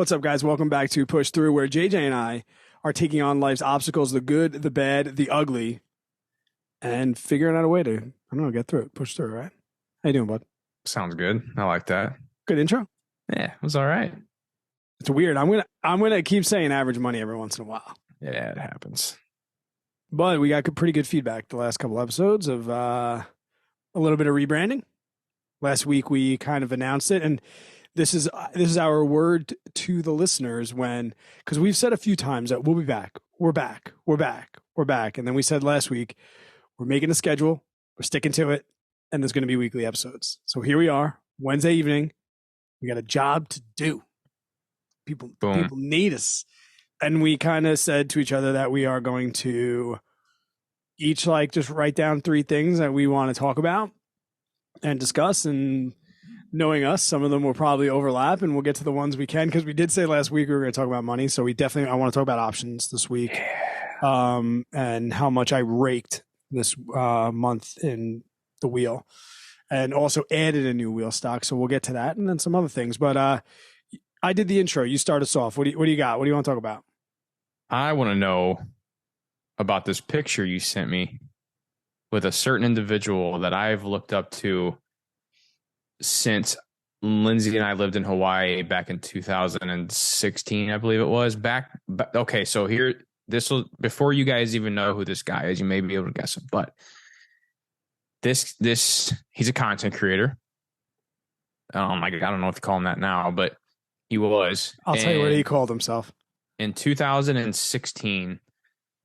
What's up, guys? Welcome back to Push Through, where JJ and I are taking on life's obstacles, the good, the bad, the ugly, and figuring out a way to, I don't know, get through it, push through, right? How you doing, bud? Sounds good. I like that. Good intro. Yeah, it was all right. It's weird. I'm gonna keep saying average money every once in a while, Yeah, it happens. but we got pretty good feedback the last couple episodes of a little bit of rebranding. Last week we kind of announced it, and this is our word to the listeners because we've said a few times that we'll be back, we're back, and then we said last week we're making a schedule, we're sticking to it, and there's going to be weekly episodes. So here we are, Wednesday evening. We got a job to do. People need us, and we kind of said to each other that we are going to each just write down 3 things that we want to talk about and discuss, and knowing us, some of them will probably overlap, and we'll get to the ones we can, because we did say last week we were going to talk about money. So I want to talk about options this week, and how much I raked this month in the wheel, and also added a new wheel stock. So we'll get to that, and then some other things. But I did the intro. You start us off. What do you got? What do you want to talk about? I want to know about this picture you sent me with a certain individual that I've looked up to since Lindsay and I lived in Hawaii back in 2016, I believe it was. Okay, so before you guys even know who this guy is, you may be able to guess him, but he's a content creator. I don't know if you call him that now, but he was. I'll tell you what he called himself. In 2016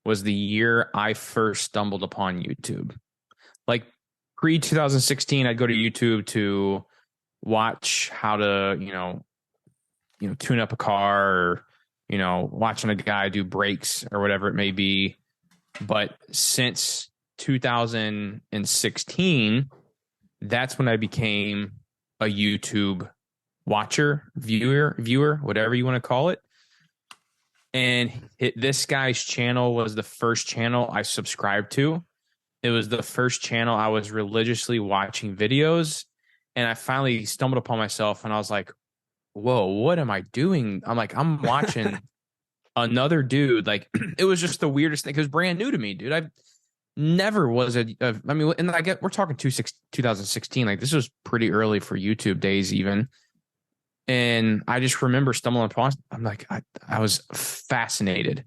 was the year I first stumbled upon YouTube. Like pre-2016, I'd go to YouTube to watch how to, tune up a car, or, watching a guy do brakes or whatever it may be. But since 2016, that's when I became a YouTube watcher, viewer, whatever you want to call it. And this guy's channel was the first channel I subscribed to. It was the first channel I was religiously watching videos. And I finally stumbled upon myself, and I was like, whoa, what am I doing? I'm watching another dude. It was just the weirdest thing. It was brand new to me, dude. I never was we're talking 2016. This was pretty early for YouTube days even. And I just remember stumbling upon, I was fascinated.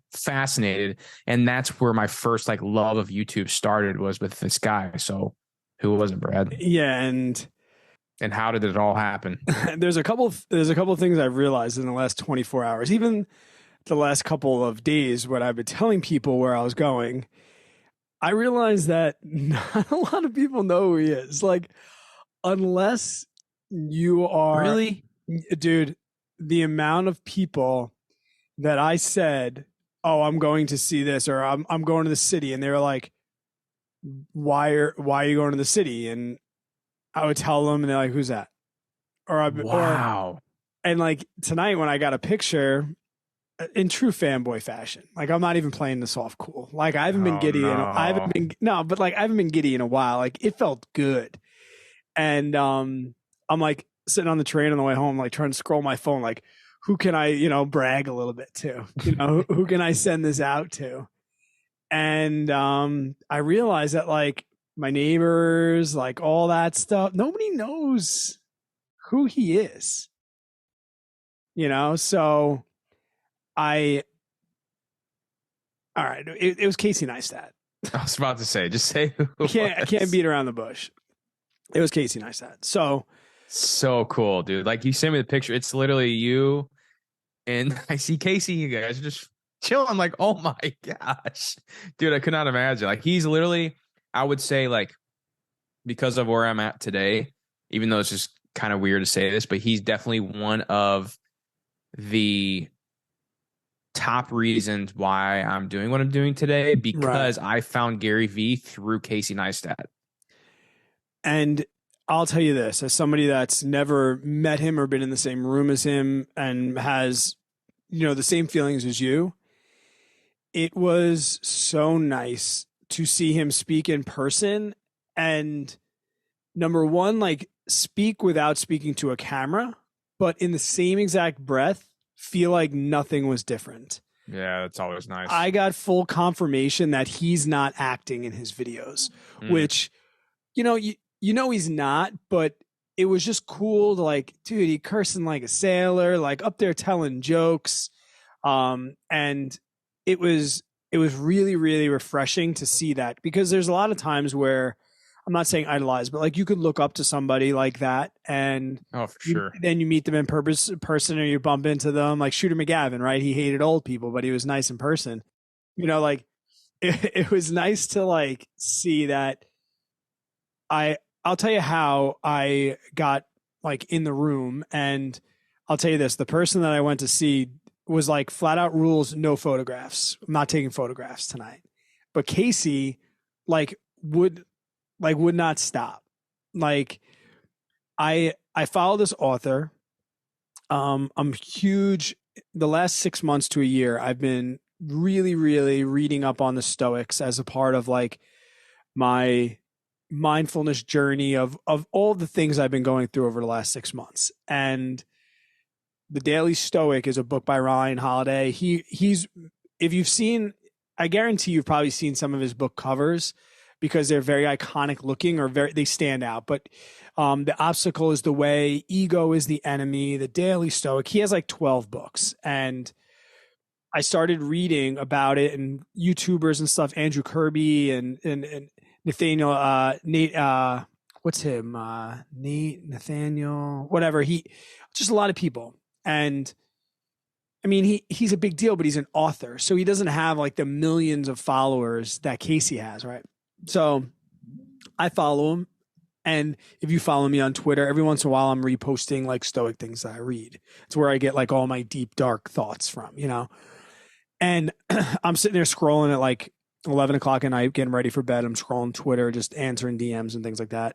And that's where my first love of YouTube started, was with this guy. So who was it, Brad? Yeah. And how did it all happen? there's a couple of things I've realized in the last 24 hours, even the last couple of days, when I've been telling people where I was going. I realized that not a lot of people know who he is. Unless you are really. Dude, the amount of people that I said, "Oh, I'm going to see this," or I'm going to the city," and they were like, "Why are you going to the city?" And I would tell them, and they're like, "Who's that?" Wow. And tonight when I got a picture, in true fanboy fashion, I'm not even playing this off cool. I haven't been giddy. No. I haven't been giddy in a while. It felt good, and I'm sitting on the train on the way home, trying to scroll my phone, who can I, brag a little bit to, who can I send this out to? And I realized that my neighbors, all that stuff, nobody knows who he is, so all right, it was Casey Neistat. I was about to say, just say who. I can't beat around the bush. It was Casey Neistat. So cool, dude. You sent me the picture. It's literally you, and I see Casey. You guys are just chilling. I'm like, oh my gosh, dude, I could not imagine. He's literally, I would say, because of where I'm at today, even though it's just kind of weird to say this, but he's definitely one of the top reasons why I'm doing what I'm doing today, because I found Gary Vee through Casey Neistat. And I'll tell you this, as somebody that's never met him or been in the same room as him and has, the same feelings as you, it was so nice to see him speak in person. And number one, speak without speaking to a camera, but in the same exact breath, feel like nothing was different. Yeah, that's always nice. I got full confirmation that he's not acting in his videos, which, you know he's not, but it was just cool to like, dude, he cursing like a sailor, like up there telling jokes. And it was really, really refreshing to see that, because there's a lot of times where, I'm not saying idolize, but like you could look up to somebody like that, and for sure. then you meet them in person, or you bump into them, like Shooter McGavin, right? He hated old people, but he was nice in person. Like it was nice to like see that. I'll tell you how I got like in the room, and I'll tell you this: the person that I went to see was like flat out rules, no photographs. I'm not taking photographs tonight. But Casey would not stop. Like I follow this author. I'm huge. The last 6 months to a year, I've been really, really reading up on the Stoics as a part of like my mindfulness journey of all the things I've been going through over the last 6 months. And The Daily Stoic is a book by Ryan Holiday. He's, if you've seen, I guarantee you've probably seen some of his book covers, because they're very iconic looking, or they stand out. But The Obstacle is the Way, Ego is the Enemy, The Daily Stoic. He has like 12 books. And I started reading about it, and YouTubers and stuff, Andrew Kirby and Nathaniel, Nate, what's him? Nathaniel, whatever. Just a lot of people. And I mean, he's a big deal, but he's an author. So he doesn't have like the millions of followers that Casey has, right? So I follow him. And if you follow me on Twitter, every once in a while I'm reposting like Stoic things that I read. It's where I get like all my deep, dark thoughts from, And I'm sitting there scrolling at like 11 o'clock at night, getting ready for bed. I'm scrolling Twitter, just answering DMs and things like that.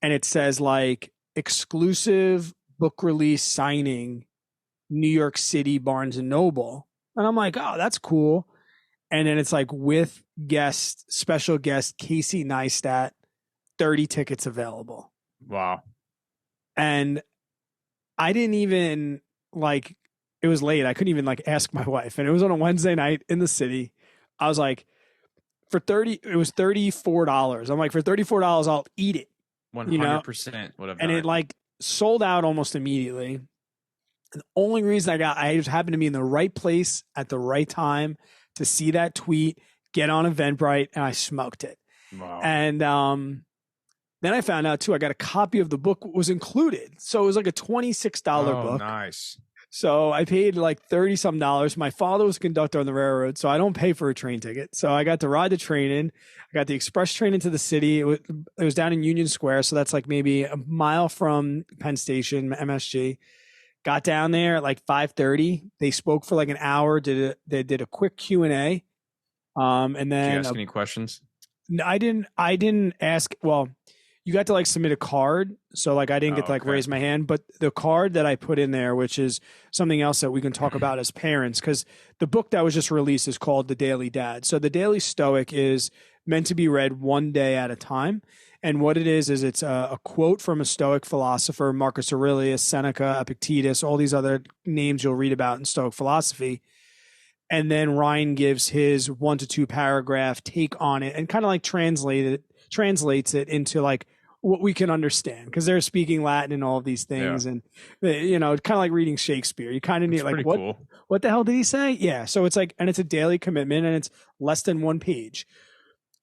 And it says like exclusive book release signing, New York City, Barnes and Noble. And I'm like, oh, that's cool. And then it's like with special guest Casey Neistat, 30 tickets available. Wow. And I didn't even like, it was late. I couldn't even like ask my wife. And it was on a Wednesday night in the city. I was like, it was $34. I'm like, for $34, I'll eat it. 100% would have done. And it like sold out almost immediately. And the only reason I just happened to be in the right place at the right time to see that tweet, get on Eventbrite, and I smoked it. Wow. And then I found out too, I got a copy of the book was included. So it was like a $26 book. Nice. So I paid like $30 some. My father was a conductor on the railroad, so I don't pay for a train ticket. So I got to ride the train in. I got the express train into the city. It was down in Union Square, so that's like maybe a mile from Penn Station, MSG. Got down there at like 5:30. They spoke for like an hour. They did a quick Q&A. And then did you ask any questions? I didn't ask. Well, you got to like submit a card. So like I didn't get to like raise my hand, but the card that I put in there, which is something else that we can talk about as parents, because the book that was just released is called The Daily Dad. So The Daily Stoic is meant to be read one day at a time. And what it is it's a quote from a Stoic philosopher, Marcus Aurelius, Seneca, Epictetus, all these other names you'll read about in Stoic philosophy. And then Ryan gives his 1 to 2 paragraph take on it and kind of like translates it into like what we can understand, because they're speaking Latin and all of these things. Yeah. And, kind of like reading Shakespeare. You kind of need like, what the hell did he say? Yeah. So it's like, and it's a daily commitment and it's less than 1 page.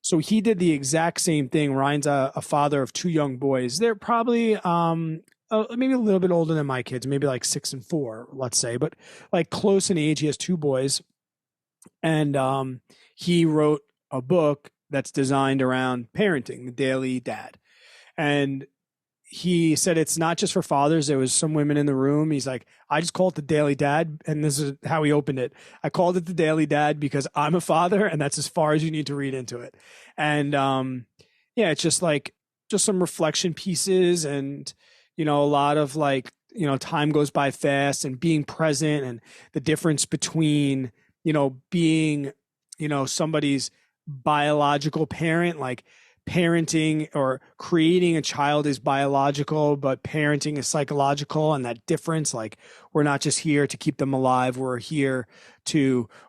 So he did the exact same thing. Ryan's a father of 2 young boys. They're probably maybe a little bit older than my kids, maybe like 6 and 4, let's say, but like close in age. He has 2 boys. And he wrote a book that's designed around parenting, The Daily Dad. And he said it's not just for fathers. There was some women in the room. He's like, I just call it The Daily Dad. And this is how he opened it. I called it The Daily Dad because I'm a father, and that's as far as you need to read into it. And it's just some reflection pieces, and, a lot of like, time goes by fast, and being present, and the difference between, being, somebody's biological parent. Like parenting or creating a child is biological, but parenting is psychological, and that difference, like we're not just here to keep them alive, we're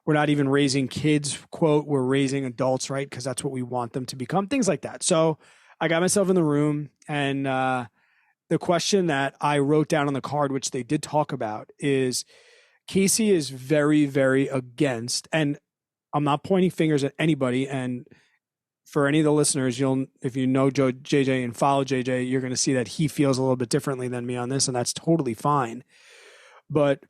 not even raising kids, quote, we're raising adults, right? Because that's what we want them to become, things like that. So I got myself in the room, and the question that I wrote down on the card, which they did talk about, is Casey is very, very against, and I'm not pointing fingers at anybody, and for any of the listeners, if you know JJ and follow JJ, you're going to see that he feels a little bit differently than me on this, and that's totally fine. But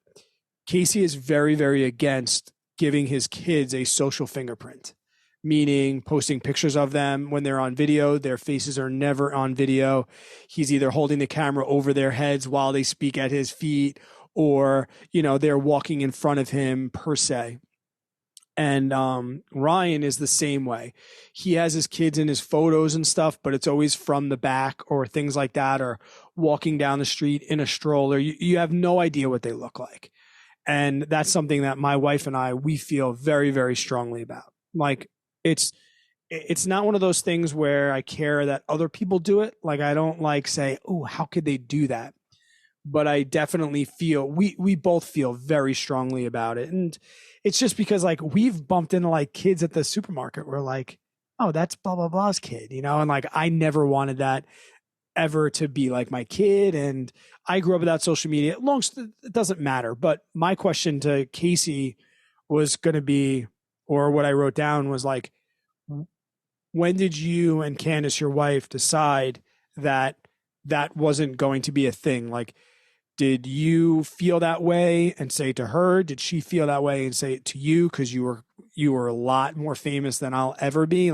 Casey is very, very against giving his kids a social fingerprint, meaning posting pictures of them when they're on video. Their faces are never on video. He's either holding the camera over their heads while they speak at his feet, or, they're walking in front of him per se. And Ryan is the same way. He has his kids in his photos and stuff, but it's always from the back or things like that, or walking down the street in a stroller. You have no idea what they look like. And that's something that my wife and we feel very, very strongly about. Like, it's not one of those things where I care that other people do it. Like, I don't say, oh, how could they do that? But I definitely feel, we both feel very strongly about it. And it's just because we've bumped into kids at the supermarket. We're like, oh, that's blah, blah, blah's kid, and I never wanted that ever to be my kid. And I grew up without social media. It doesn't matter. But my question to Casey was going to be, or what I wrote down was when did you and Candace, your wife, decide that wasn't going to be a thing? Did you feel that way and say it to her? Did she feel that way and say it to you? Because you were a lot more famous than I'll ever be,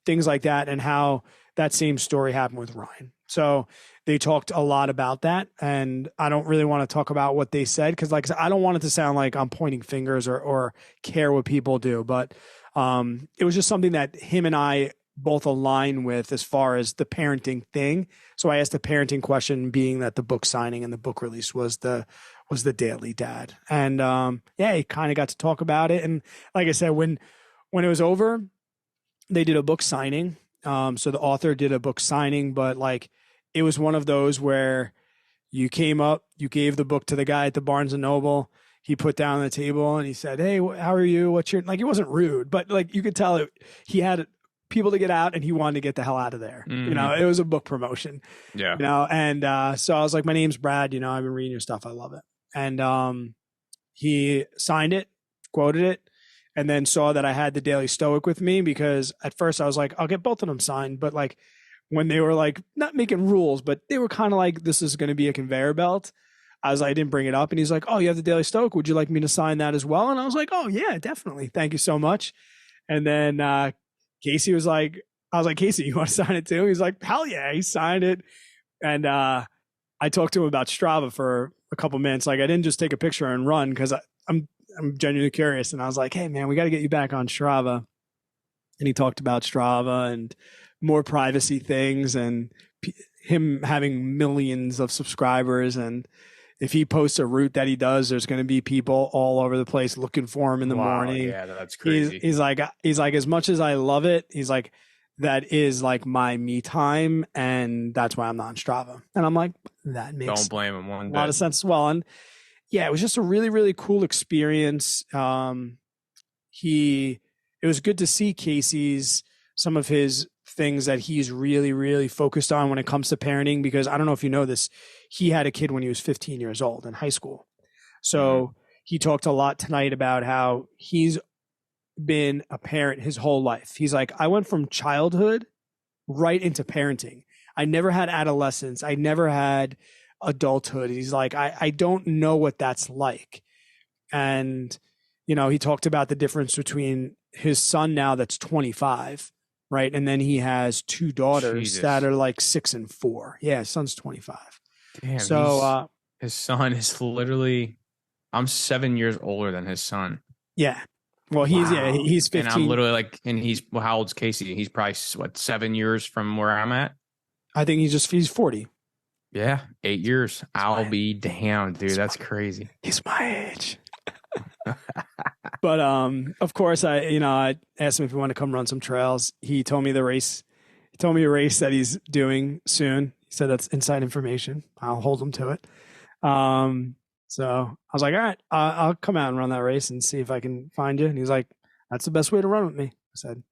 things like that, and how that same story happened with Ryan. So they talked a lot about that, and I don't really want to talk about what they said because, I don't want it to sound like I'm pointing fingers or care what people do. But it was just something that him and I both align with as far as the parenting thing. So I asked the parenting question, being that the book signing and the book release was the Daily Dad. And he kind of got to talk about it. And like I said, when it was over, they did a book signing. So the author did a book signing, but it was one of those where you came up, you gave the book to the guy at the Barnes and Noble. He put down on the table and he said, "Hey, how are you? What's your," it wasn't rude, but you could tell he had people to get out and he wanted to get the hell out of there. Mm-hmm. It was a book promotion, and so I was like, "My name's Brad, I've been reading your stuff. I love it." And he signed it, quoted it, and then saw that I had the Daily Stoic with me, because at first I was like, I'll get both of them signed. But when they were not making rules, but they were kind of this is going to be a conveyor belt, I didn't bring it up. And he's like, "Oh, you have the Daily Stoic. Would you like me to sign that as well?" And I was like, "Oh yeah, definitely. Thank you so much." And then Casey was like, I was like, "Casey, you want to sign it too?" He's like, "Hell yeah." He signed it. And I talked to him about Strava for a couple minutes. I didn't just take a picture and run, because I'm genuinely curious. And I was like, "Hey man, we got to get you back on Strava." And he talked about Strava and more privacy things, and him having millions of subscribers. And if he posts a route that he does, there's going to be people all over the place looking for him in the morning. Yeah, that's crazy. He's like, as much as I love it, he's like, that is my me time, and that's why I'm not on Strava. And I'm like, that makes Don't blame him one bit. A lot of sense as well. And yeah, it was just a really, really cool experience. It was good to see some of his things that he's really, really focused on when it comes to parenting, because I don't know if you know this, he had a kid when he was 15 years old in high school. So he talked a lot tonight about how he's been a parent his whole life. He's like, I went from childhood right into parenting. I never had adolescence. I never had adulthood. He's like, I don't know what that's like. And, he talked about the difference between his son now that's 25, right? And then he has two daughters that are 6 and 4. Yeah, his son's 25. Damn, so his son is literally, I'm 7 years older than his son. Yeah. Well, he's 15. And I'm literally how old's Casey? He's probably 7 years from where I'm at. I think he's 40. Yeah, 8 years. I'll be damned, dude. That's crazy. He's my age. But of course, I asked him if he wanted to come run some trails. He told me the race told me a race that he's doing soon. He said that's inside information. I'll hold him to it. So I was like, all right, I'll come out and run that race and see if I can find you. And he's like, that's the best way to run with me. I said,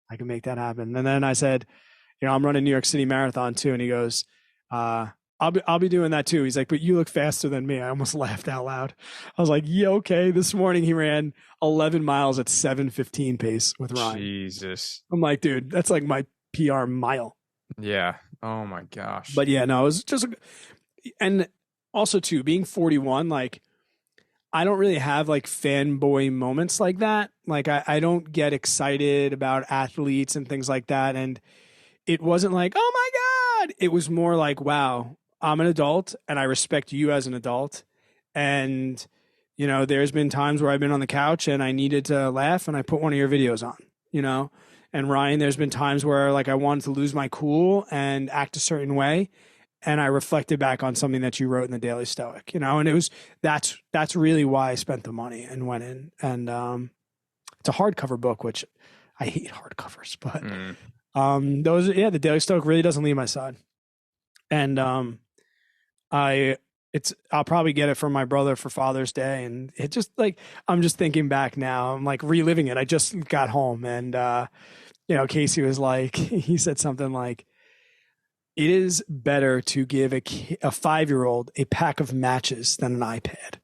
I can make that happen. And then I said, I'm running New York City Marathon too. And he goes, I'll be doing that too. He's like, but you look faster than me. I almost laughed out loud. I was like, yeah, okay. This morning he ran 11 miles at 7:15 pace with Ryan. Jesus. I'm like, dude, that's like my PR mile. Yeah. Oh my gosh. But yeah, no, it was just, and also too, being 41, like I don't really have like fanboy moments like that. Like I don't get excited about athletes and things like that. And it wasn't like, oh my God. It was more like, wow, I'm an adult and I respect you as an adult. And, there's been times where I've been on the couch and I needed to laugh and I put one of your videos on, and Ryan, there's been times where like I wanted to lose my cool and act a certain way. And I reflected back on something that you wrote in the Daily Stoic, and that's really why I spent the money and went in. And it's a hardcover book, which I hate hardcovers, but the Daily Stoic really doesn't leave my side. And I'll probably get it from my brother for Father's Day. And it just like, I'm just thinking back now, I'm like reliving it. I just got home and, Casey was like, he said something like, it is better to give a 5-year-old a pack of matches than an iPad.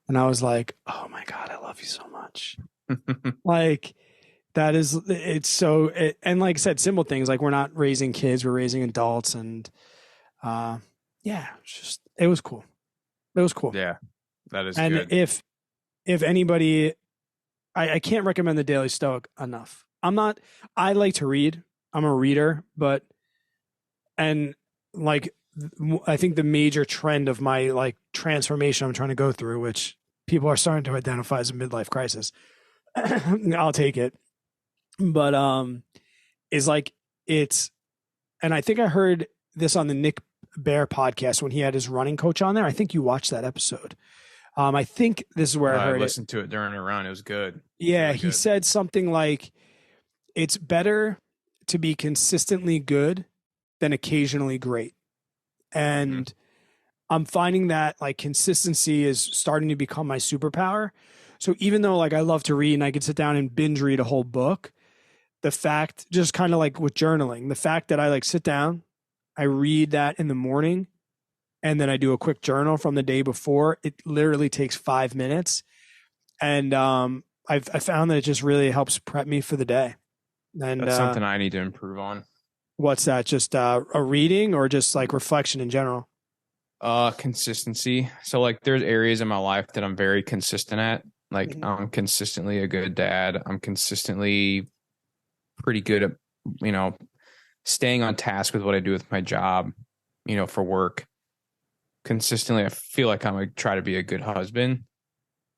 And I was like, oh my God, I love you so much. Like that is, it's so, and like I said, simple things like we're not raising kids, we're raising adults. And it was cool. It was cool. Yeah, that is and good. And if anybody, I can't recommend the Daily Stoic enough. I like to read. I'm a reader, and like, I think the major trend of my like transformation I'm trying to go through, which people are starting to identify as a midlife crisis, I'll take it. But, is like, and I think I heard this on the Nick Bear podcast when he had his running coach on there. I think you watched that episode. I think this is where I heard listened to it during a run. It was good. Yeah. Really he said something like, it's better to be consistently good than occasionally great. And I'm finding that like consistency is starting to become my superpower. So even though like I love to read and I could sit down and binge read a whole book, the fact, just kind of like with journaling, the fact that I like sit down, I read that in the morning and then I do a quick journal from the day before, it literally takes 5 minutes. And I found that it just really helps prep me for the day. And that's something I need to improve on. What's that? Just a reading or just like reflection in general? Consistency. So like there's areas in my life that I'm very consistent at. Like I'm consistently a good dad. I'm consistently pretty good at, staying on task with what I do with my job, for work. Consistently, I feel like I'm going to try to be a good husband.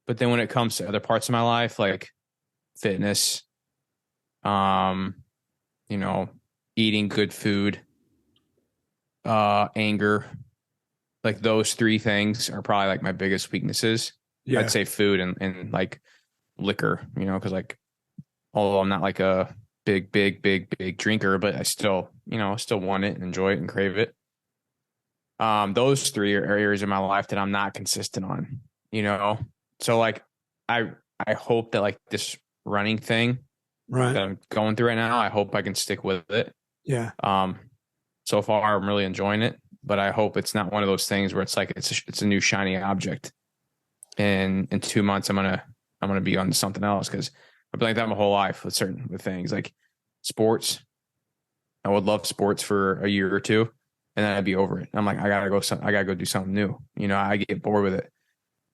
But then when it comes to other parts of my life, like fitness, eating good food, anger, like those 3 things are probably like my biggest weaknesses. Yeah. I'd say food and like liquor, because like, although I'm not like a big drinker, but I still, still want it and enjoy it and crave it. Those 3 are areas in my life that I'm not consistent on, So like, I hope that like this running thing that I'm going through right now, I hope I can stick with it. Yeah. So far I'm really enjoying it, but I hope it's not one of those things where it's like, it's a new shiny object. And in 2 months, I'm going to be on something else. Cause I've been like that my whole life with things like sports. I would love sports for a year or 2 and then I'd be over it. I'm like, I gotta go do something new. I get bored with it.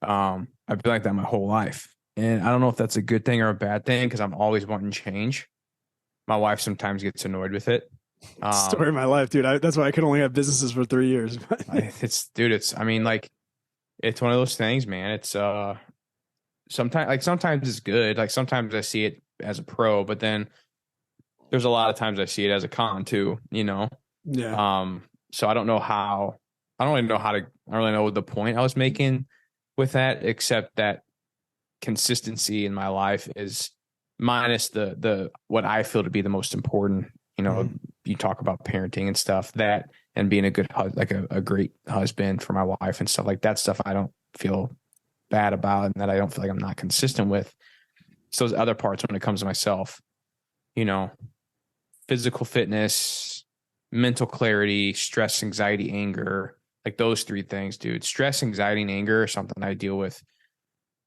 I've been like that my whole life. And I don't know if that's a good thing or a bad thing because I'm always wanting change. My wife sometimes gets annoyed with it. Story of my life, dude. That's why I could only have businesses for 3 years. It's one of those things, man. It's sometimes it's good. Like sometimes I see it as a pro, but then there's a lot of times I see it as a con too, Yeah. So I don't really know the point I was making with that, except that consistency in my life is minus the what I feel to be the most important, you talk about parenting and stuff, that and being a good like a great husband for my wife and stuff like that stuff I don't feel bad about, and that I don't feel like I'm not consistent with. So those other parts when it comes to myself, you know, physical fitness, mental clarity, stress, anxiety, anger, like those three things, dude. Stress, anxiety, and anger are something I deal with.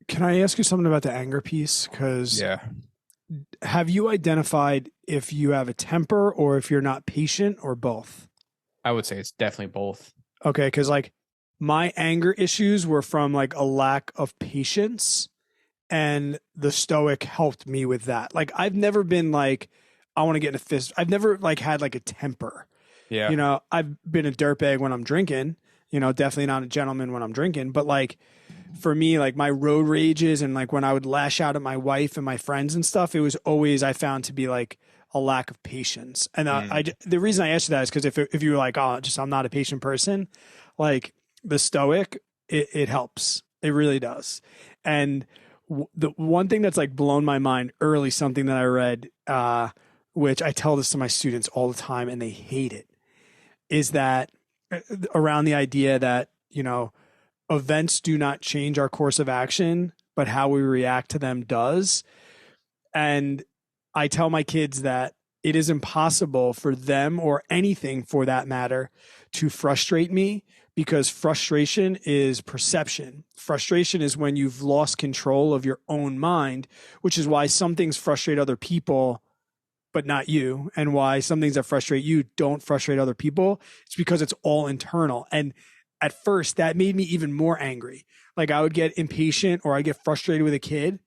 Can I ask you something about the anger piece? Because Yeah. have you identified if you have a temper or if you're not patient or both? I would say it's definitely both. Okay, because like my anger issues were from like a lack of patience, and the Stoic helped me with that. Like I've never been like, I want to get in a fist. I've never like had like a temper. Yeah. You know, I've been a dirtbag when I'm drinking, you know, definitely not a gentleman when I'm drinking. But like for me, like my road rages and like when I would lash out at my wife and my friends and stuff, it was always, I found to be like a lack of patience. And the reason I asked you that is because if you were like, oh, just I'm not a patient person, like the Stoic, it helps. It really does. And the one thing that's like blown my mind early, something that I read, which I tell this to my students all the time and they hate it, is that around the idea that, you know, events do not change our course of action, but how we react to them does. And I tell my kids that it is impossible for them or anything for that matter to frustrate me, because frustration is perception. Frustration is when you've lost control of your own mind, which is why some things frustrate other people but not you, and why some things that frustrate you don't frustrate other people. It's because it's all internal. And at first that made me even more angry. Like I would get impatient or I get frustrated with a kid,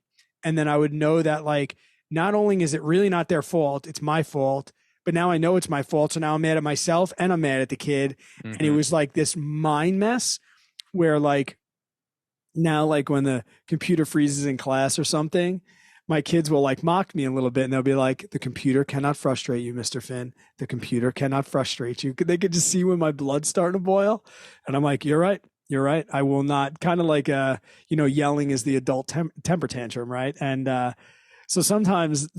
and then I would know that like not only is it really not their fault, it's my fault, but now I know it's my fault. So now I'm mad at myself and I'm mad at the kid. Mm-hmm. And it was like this mind mess where like now, like when the computer freezes in class or something, my kids will like mock me a little bit and they'll be like, the computer cannot frustrate you, Mr. Finn. The computer cannot frustrate you. They could just see when my blood's starting to boil. And I'm like, you're right. You're right. I will not. Kind of like, you know, yelling is the adult temper tantrum. Right. And, so sometimes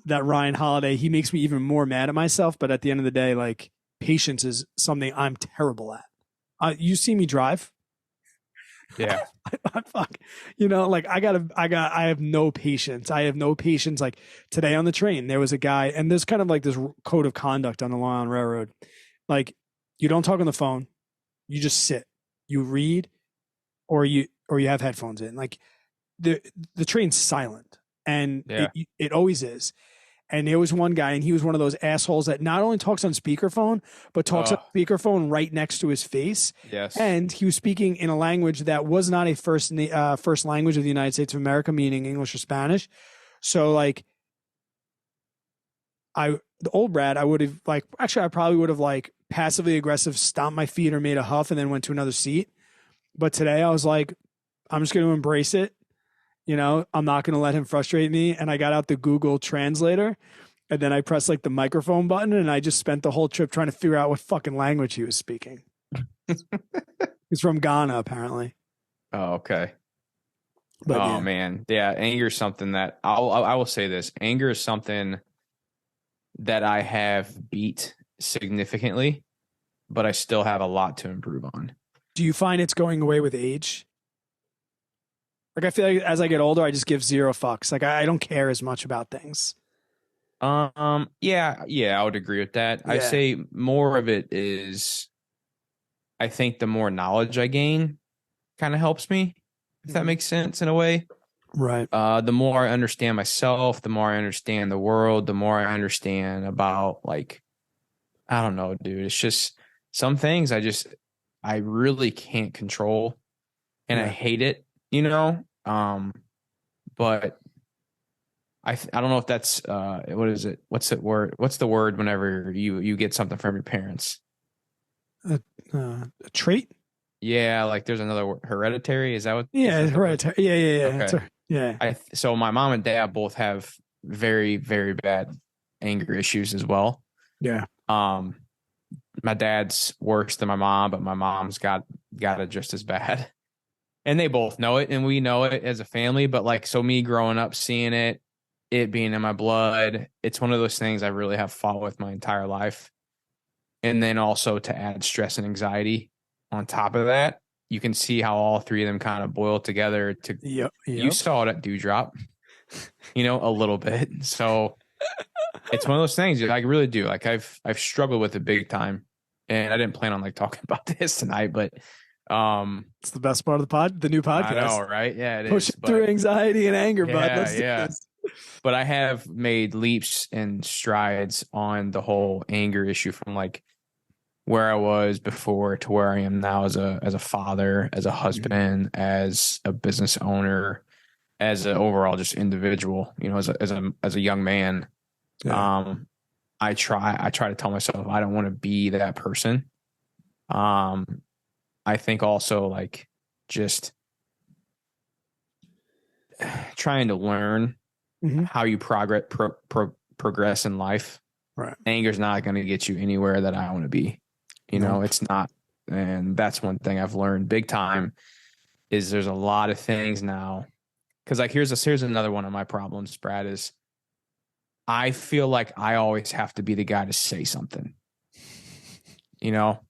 that Ryan Holiday, he makes me even more mad at myself. But at the end of the day, like patience is something I'm terrible at. You see me drive. Yeah. Fuck. You know, like I have no patience. I have no patience. Like today on the train, there was a guy, and there's kind of like this code of conduct on the Long Island Railroad. Like you don't talk on the phone. You just sit, you read, or you have headphones in. Like the train's silent. And it always is. And there was one guy, and he was one of those assholes that not only talks on speakerphone, but talks on speakerphone right next to his face. Yes. And he was speaking in a language that was not a first language of the United States of America, meaning English or Spanish. So like, the old Brad, I would have like, actually, I probably would have like passively aggressive stomped my feet or made a huff and then went to another seat. But today I was like, I'm just going to embrace it. You know, I'm not going to let him frustrate me. And I got out the Google translator and then I pressed like the microphone button and I just spent the whole trip trying to figure out what fucking language he was speaking. He's from Ghana, apparently. Oh, okay. But, oh, man. Yeah. Anger is something that I will say this. Anger is something that I have beat significantly, but I still have a lot to improve on. Do you find it's going away with age? Like, I feel like as I get older, I just give zero fucks. Like, I don't care as much about things. Yeah, I would agree with that. Yeah. I say more of it is, I think the more knowledge I gain kind of helps me, if that makes sense in a way. Right. The more I understand myself, the more I understand the world, the more I understand about, like, I don't know, dude. It's just some things I really can't control, and I hate it. You know, but I don't know if that's what is it? What's the word? What's the word whenever you get something from your parents? A trait? Yeah, like there's another word, hereditary. Is that what? Yeah, hereditary. Yeah. Okay. Yeah. So my mom and dad both have very, very bad anger issues as well. Yeah. My dad's worse than my mom, but my mom's got it just as bad. And they both know it, and we know it as a family. But like, so me growing up seeing it, it being in my blood. It's one of those things I really have fought with my entire life. And then also to add stress and anxiety on top of that, you can see how all three of them kind of boil together to Yep. you saw it at Dewdrop, a little bit. So it's one of those things I really do. Like I've struggled with it big time. And I didn't plan on like talking about this tonight, but it's the best part of the new podcast. I know, right? Yeah, it Push is. Through anxiety and anger, bud. Let's do Yeah. this. But I have made leaps and strides on the whole anger issue from like where I was before to where I am now as a father, as a husband, as a business owner, as an overall just individual, as a young man. Yeah. I try to tell myself I don't want to be that person. I think also like just trying to learn how you progress in life. Right. Anger's not going to get you anywhere that I want to be. It's not. And that's one thing I've learned big time is there's a lot of things now. Cause like, here's another one of my problems, Brad, is I feel like I always have to be the guy to say something.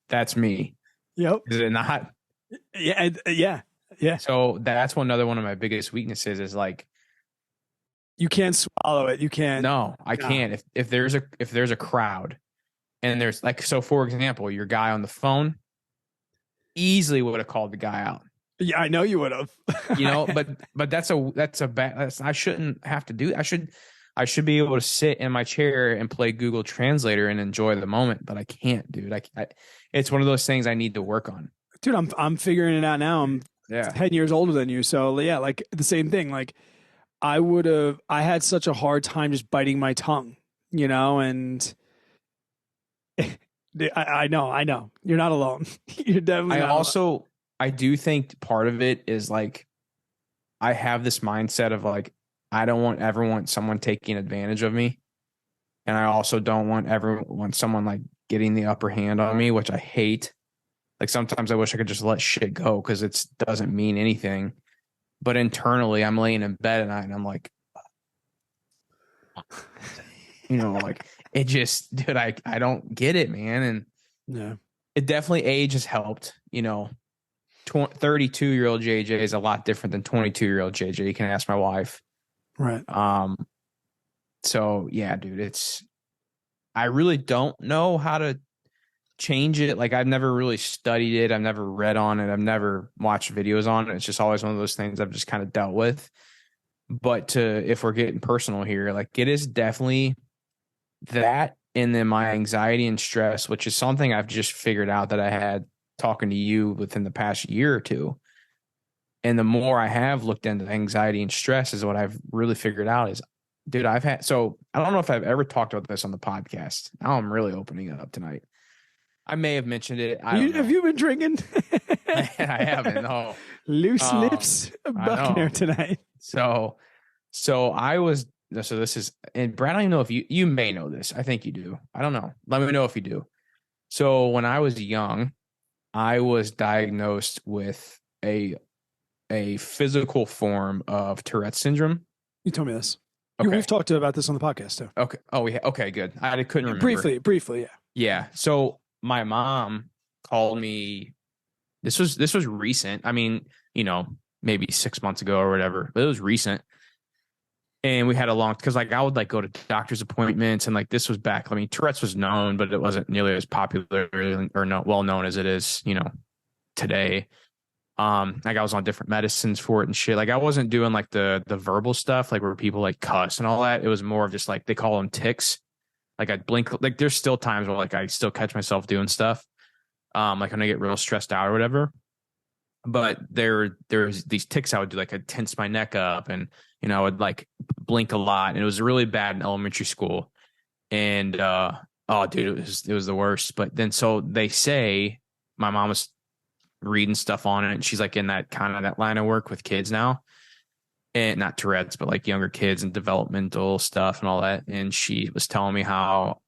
That's me. Yep. Is it not? Yeah. Yeah. Yeah. So that's another one of my biggest weaknesses is like, you can't swallow it. You can't. No, I can't. If there's a crowd and there's like, so for example, your guy on the phone easily would have called the guy out. Yeah, I know you would have. But that's a bad, I shouldn't have to do. I should be able to sit in my chair and play Google Translator and enjoy the moment, but I can't, dude. It's one of those things I need to work on. Dude, I'm figuring it out now. I'm 10 years older than you. So yeah, like the same thing. Like I had such a hard time just biting my tongue, and I know. You're not alone. You're definitely not alone. I do think part of it is like, I have this mindset of like, I don't ever want someone taking advantage of me. And I also don't want someone like getting the upper hand on me, which I hate. Like sometimes I wish I could just let shit go because it doesn't mean anything. But internally I'm laying in bed at night and I'm like, like it just, dude, I don't get it, man. And yeah, it definitely age has helped, 32-year-old JJ is a lot different than 22-year-old JJ. You can ask my wife. Right. So yeah, dude, I really don't know how to change it. Like I've never really studied it. I've never read on it. I've never watched videos on it. It's just always one of those things I've just kind of dealt with. But if we're getting personal here, like it is definitely that. And then my anxiety and stress, which is something I've just figured out that I had talking to you within the past year or two. And the more I have looked into anxiety and stress is what I've really figured out is, dude, so I don't know if I've ever talked about this on the podcast. Now I'm really opening it up tonight. I may have mentioned it. Have you been drinking? I haven't. No. Loose lips Buckner tonight. So this is, and Brad, I don't even know if you may know this. I think you do. I don't know. Let me know if you do. So when I was young, I was diagnosed with a physical form of Tourette's syndrome. You told me this. Okay. We've talked about this on the podcast too. Okay. Oh, yeah. Okay, good. I couldn't remember. Briefly. Yeah. Yeah. So my mom called me. This was recent. I mean, maybe 6 months ago or whatever, but it was recent. And we had because like I would like go to doctor's appointments and like this was back. I mean, Tourette's was known, but it wasn't nearly as popular or not well known as it is, today. Like I was on different medicines for it and shit. Like I wasn't doing like the verbal stuff, like where people like cuss and all that. It was more of just like, they call them tics. Like I'd blink, like there's still times where like I still catch myself doing stuff. Like when I get real stressed out or whatever. But there's these tics I would do, like I'd tense my neck up and, I would like blink a lot. And it was really bad in elementary school. And, oh dude, it was the worst. But then, so they say my mom was reading stuff on it and she's like in that kind of that line of work with kids now, and not Tourette's, but like younger kids and developmental stuff and all that. And she was telling me how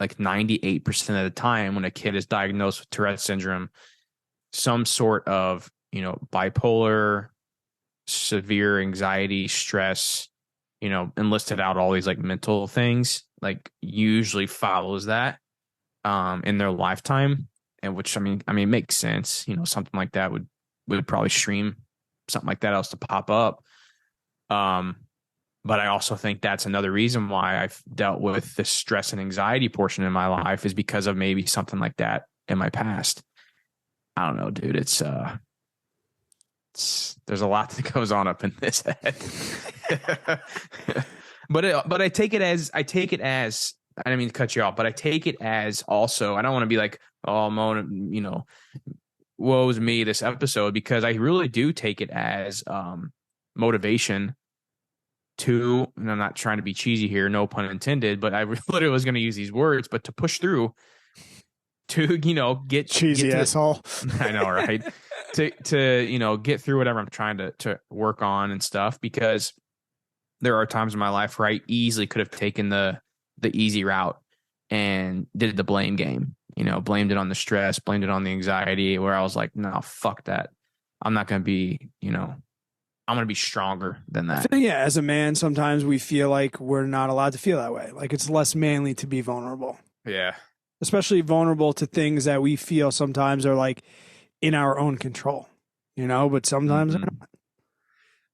like 98% of the time when a kid is diagnosed with Tourette's syndrome, some sort of, bipolar, severe anxiety, stress, and listed out all these like mental things, like usually follows that in their lifetime. And which, I mean, it makes sense. Something like that would probably stream something like that else to pop up. But I also think that's another reason why I've dealt with the stress and anxiety portion in my life is because of maybe something like that in my past. I don't know, dude. It's there's a lot that goes on up in this head. but I take it as I didn't mean to cut you off, but I take it as also, I don't want to be like, oh, woe's me this episode, because I really do take it as motivation to, and I'm not trying to be cheesy here, no pun intended, but I literally was going to use these words, but to push through, to get cheesy asshole. I know, right? to get through whatever I'm trying to work on and stuff, because there are times in my life where I easily could have taken the easy route and did the blame game, blamed it on the stress, blamed it on the anxiety, where I was like, no, fuck that. I'm not going to be, I'm going to be stronger than that. Yeah, as a man, sometimes we feel like we're not allowed to feel that way. Like it's less manly to be vulnerable. Yeah. Especially vulnerable to things that we feel sometimes are like in our own control, but sometimes they're not.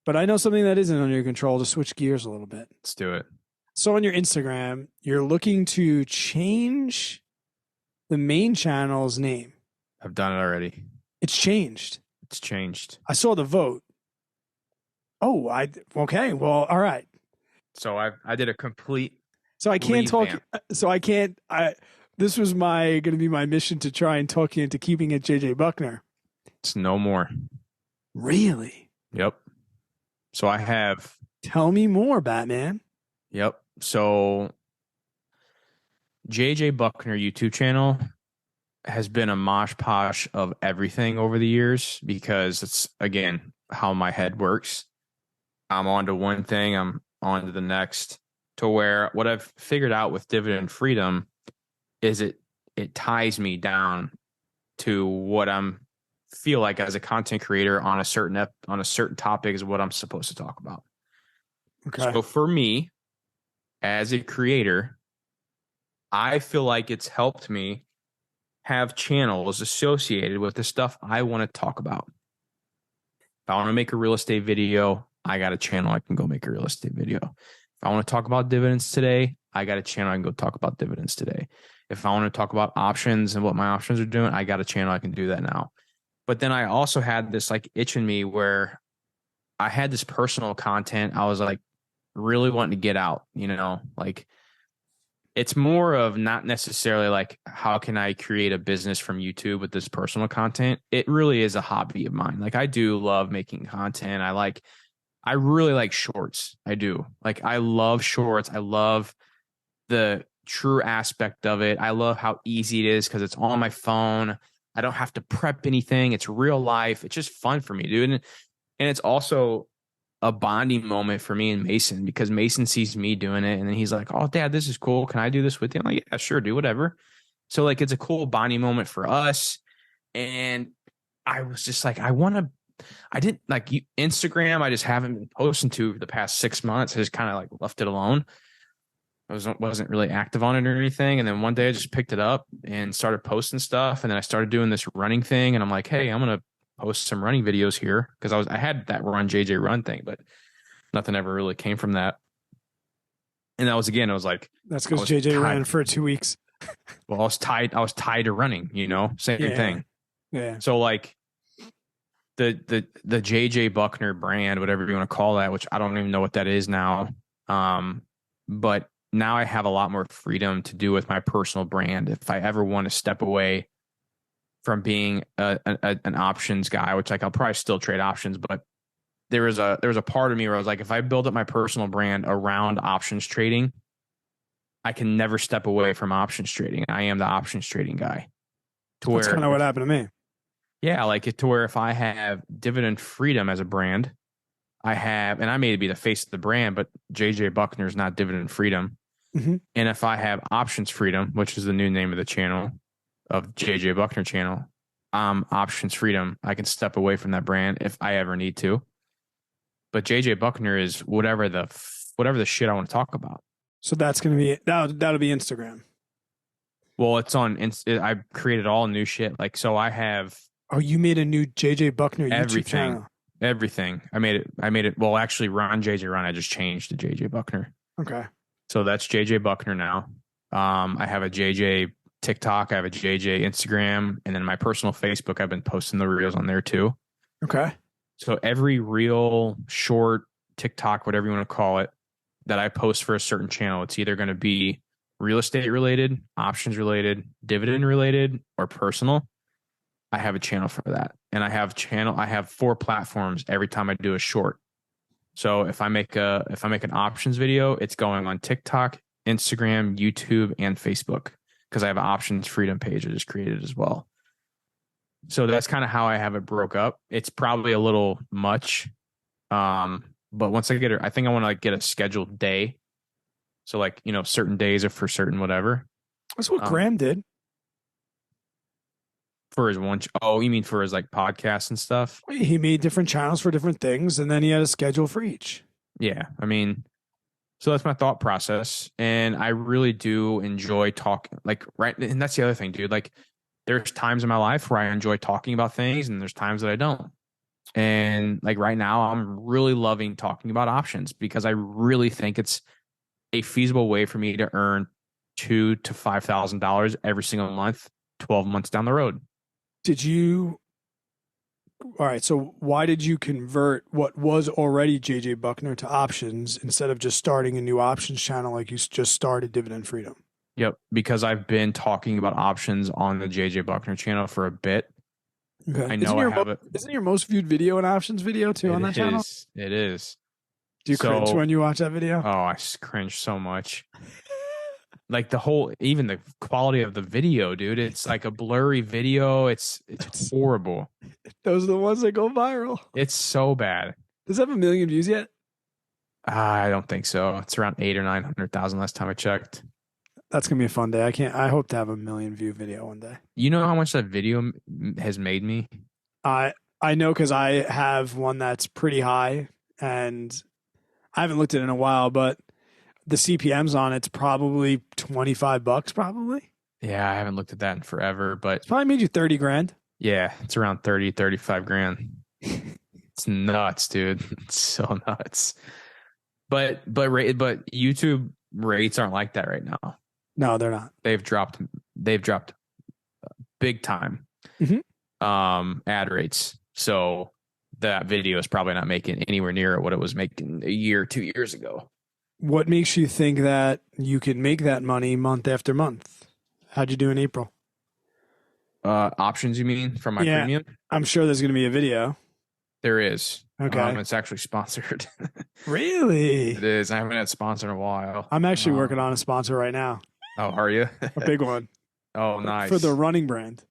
But I know something that isn't under your control, to switch gears a little bit. Let's do it. So on your Instagram, you're looking to change the main channel's name. I've done it already. It's changed. I saw the vote. Oh, okay. Well, all right. So I did a complete. So I can't revamp. This was going to be my mission to try and talk you into keeping it JJ Buckner. It's no more. Really? Yep. So I have. Tell me more, Batman. Yep. So JJ Buckner YouTube channel has been a mosh posh of everything over the years, because it's, again, how my head works. I'm on to one thing, I'm on to the next, to where what I've figured out with Dividend Freedom is it ties me down to what I'm feel like as a content creator on a certain topic is what I'm supposed to talk about. Okay. So for me, as a creator, I feel like it's helped me have channels associated with the stuff I want to talk about. If I want to make a real estate video, I got a channel I can go make a real estate video. If I want to talk about dividends today, I got a channel I can go talk about dividends today. If I want to talk about options and what my options are doing, I got a channel I can do that now. But then I also had this like itch in me where I had this personal content I was like really wanting to get out, like it's more of not necessarily like, how can I create a business from YouTube with this personal content? It really is a hobby of mine. Like I do love making content. I really like shorts. I do. Like I love shorts. I love the true aspect of it. I love how easy it is because it's on my phone. I don't have to prep anything. It's real life. It's just fun for me, dude. And it's also a bonding moment for me and Mason, because Mason sees me doing it and then he's like, "Oh, Dad, this is cool. Can I do this with you?" I'm like, "Yeah, sure, do whatever." So like it's a cool bonding moment for us. And I was just like, I didn't like Instagram. I just haven't been posting to for the past 6 months. I just kind of like left it alone. I wasn't really active on it or anything. And then one day I just picked it up and started posting stuff. And then I started doing this running thing. And I'm like, hey, I'm going to post some running videos here. Cause I had that JJ run thing, but nothing ever really came from that. And that was, again, I was like, that's because JJ ran for 2 weeks. Well, I was tied to running, same thing. Yeah. So like the JJ Buckner brand, whatever you want to call that, which I don't even know what that is now. But now I have a lot more freedom to do with my personal brand. If I ever want to step away from being an options guy, which like I'll probably still trade options, but there was a part of me where I was like, if I build up my personal brand around options trading, I can never step away from options trading. I am the options trading guy. That's kind of what happened to me. Yeah, like it to where if I have Dividend Freedom as a brand, I have, and I may be the face of the brand, but JJ Buckner is not Dividend Freedom. Mm-hmm. And if I have Options Freedom, which is the new name of the channel, of JJ Buckner channel, Options Freedom, I can step away from that brand if I ever need to. But JJ Buckner is whatever the whatever the shit I want to talk about. So that's going to be that'll be Instagram. Well, it's on. I created all new shit. Like, so I have Oh, you made a new JJ Buckner YouTube channel. Everything. I made it. Well, actually, Ron JJ Ron. I just changed to JJ Buckner. Okay. So that's JJ Buckner now. I have a JJ TikTok. I have a JJ Instagram, and then my personal Facebook. I've been posting the reels on there too. Okay. So every reel, short, TikTok, whatever you want to call it, that I post for a certain channel, it's either going to be real estate related, options related, dividend related, or personal. I have a channel for that. And I have 4 platforms every time I do a short. So if I make an options video, it's going on TikTok, Instagram, YouTube, and Facebook, because I have an options freedom page I just created as well. So that's kind of how I have it broke up. It's probably a little much. But once I get it, I think I want to get a scheduled day. So certain days are for certain whatever. That's what Graham did. For his one, you mean for his podcast and stuff? He made different channels for different things, and then he had a schedule for each. Yeah, I mean, so that's my thought process, and I really do enjoy talking. Right, and that's the other thing, dude. There's times in my life where I enjoy talking about things, and there's times that I don't. And right now, I'm really loving talking about options because I really think it's a feasible way for me to earn $2,000 to $5,000 every single month, 12 months down the road. All right, so why did you convert what was already JJ Buckner to options instead of just starting a new options channel like you just started Dividend Freedom? Yep, because I've been talking about options on the JJ Buckner channel for a bit. Okay. I know I have it. Isn't your most viewed video an options video too on that channel? It is. Do you cringe when you watch that video? Oh, I cringe so much. Even the quality of the video, dude. It's like a blurry video. It's horrible. Those are the ones that go viral. It's so bad. Does it have 1 million views yet? I don't think so. It's around 800,000 or 900,000 last time I checked. That's gonna be a fun day. I hope to have 1 million view video one day. You know how much that video has made me? I know because I have one that's pretty high, and I haven't looked at it in a while, but the CPMs on it's probably $25, probably. Yeah, I haven't looked at that in forever, but it's probably made you 30 grand. Yeah, it's around 30, 35 grand. It's nuts, dude. It's so nuts. But YouTube rates aren't like that right now. No, they're not. They've dropped big time. Mm-hmm. Ad rates. So that video is probably not making anywhere near what it was making a year, 2 years ago. What makes you think that you can make that money month after month? How'd you do in April? Options, you mean, from my premium? I'm sure there's going to be a video. There is. Okay. It's actually sponsored. Really? It is. I haven't had a sponsor in a while. I'm actually working on a sponsor right now. Oh, are you? A big one. Oh, nice. For the running brand.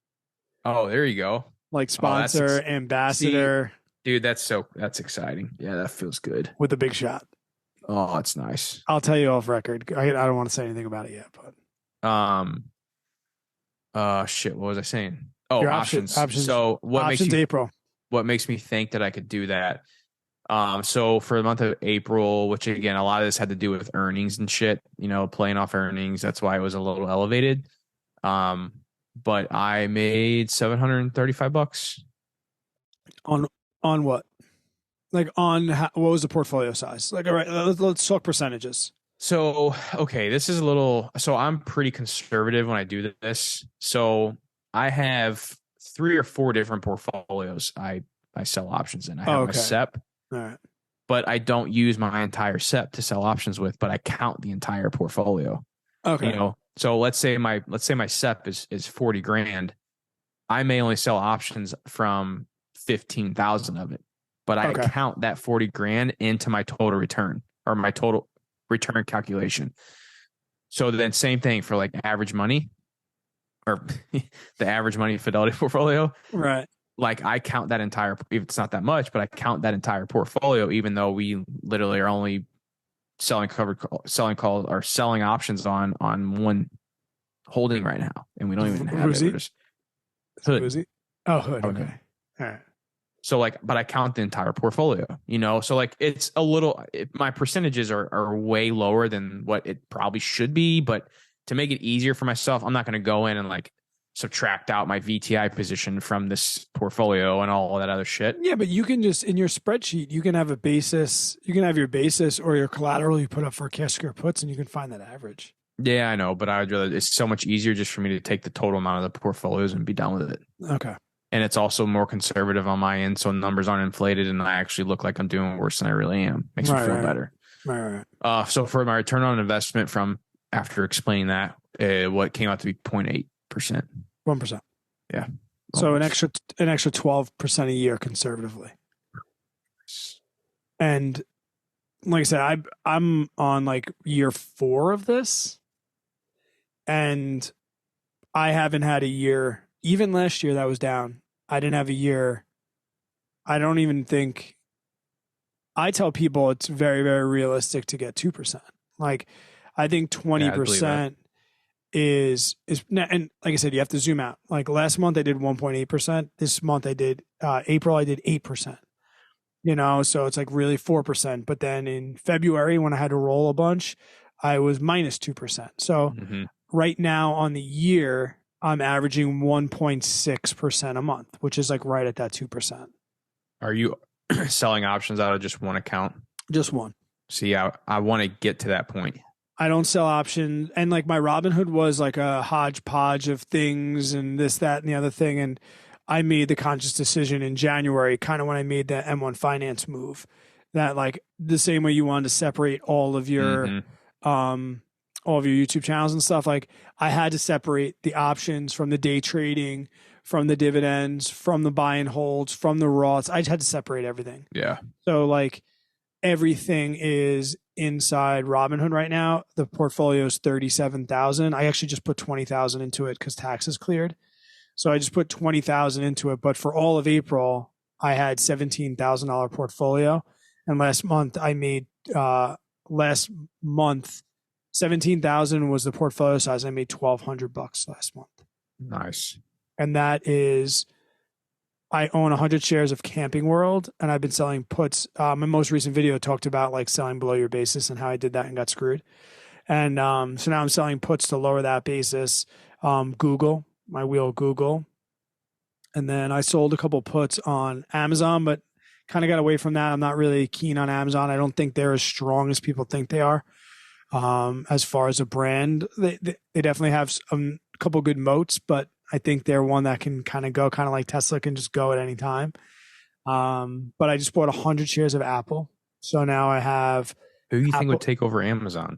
Oh, there you go. Like sponsor, ambassador. See, dude, that's exciting. Yeah, that feels good. With a big shot. Oh, it's nice. I'll tell you off record. I don't want to say anything about it yet, but shit, what was I saying? Oh, options. So April. What makes me think that I could do that? So for the month of April, which again, a lot of this had to do with earnings and shit, playing off earnings. That's why it was a little elevated. But I made $735. On what? What was the portfolio size? All right, let's talk percentages. So, okay, so I'm pretty conservative when I do this. So I have 3 or 4 different portfolios I sell options in. I have my SEP. All right. But I don't use my entire SEP to sell options with, but I count the entire portfolio. Okay. So let's say my SEP is 40 grand. I may only sell options from 15,000 of it, but I count that 40 grand into my total return or my total return calculation. So then same thing for average money or the average money Fidelity portfolio. Right. I count that entire, it's not that much, but I count that entire portfolio, even though we literally are only selling options on one holding right now. And we don't even have it. Hood. Oh, Hood. Okay. All right. So like, but I count the entire portfolio, so like it's my percentages are way lower than what it probably should be. But to make it easier for myself, I'm not going to go in and like subtract out my VTI position from this portfolio and all that other shit. Yeah, but you can just, in your spreadsheet, you can have a basis, you can have your basis or your collateral you put up for cash secure puts, and you can find that average. Yeah, I know, but I would rather, it's so much easier just for me to take the total amount of the portfolios and be done with it. Okay. And it's also more conservative on my end, so numbers aren't inflated, and I actually look like I'm doing worse than I really am. Makes me feel better. Right. So for my return on investment from after explaining that, what came out to be 0.8%. 1%. Yeah. So an extra 12% a year conservatively. And like I said, I'm on like year 4 of this, and I haven't had a year. Even last year that was down. I didn't have a year. I don't even think. I tell people it's very, very realistic to get 2%. Like, I think 20% is, and like I said, you have to zoom out. Like last month I did 1.8%. This month I did, April I did 8%. So it's like really 4%. But then in February, when I had to roll a bunch, I was minus 2%. So right now on the year, I'm averaging 1.6% a month, which is like right at that 2%. Are you selling options out of just one account? Just one. See, I want to get to that point. I don't sell options. And like my Robinhood was like a hodgepodge of things and this, that, and the other thing. And I made the conscious decision in January, kind of when I made that M1 Finance move, that like the same way you wanted to separate all of your YouTube channels and stuff, like I had to separate the options from the day trading, from the dividends, from the buy and holds, from the Roths. I just had to separate everything. Yeah. So like everything is inside Robinhood right now. The portfolio is 37,000. I actually just put 20,000 into it because taxes cleared. So I just put 20,000 into it. But for all of April, I had $17,000 portfolio. And last month I made, 17,000 was the portfolio size. I made $1,200 last month. Nice. And that is, I own 100 shares of Camping World, and I've been selling puts. My most recent video talked about like selling below your basis and how I did that and got screwed. And so now I'm selling puts to lower that basis. Google, my wheel Google. And then I sold a couple puts on Amazon, but kind of got away from that. I'm not really keen on Amazon. I don't think they're as strong as people think they are. As far as a brand, they definitely have a couple good moats, but I think they're one that can kind of go, kind of like Tesla can just go at any time. But I just bought 100 shares of Apple. So now I have. Who do you think would take over Amazon?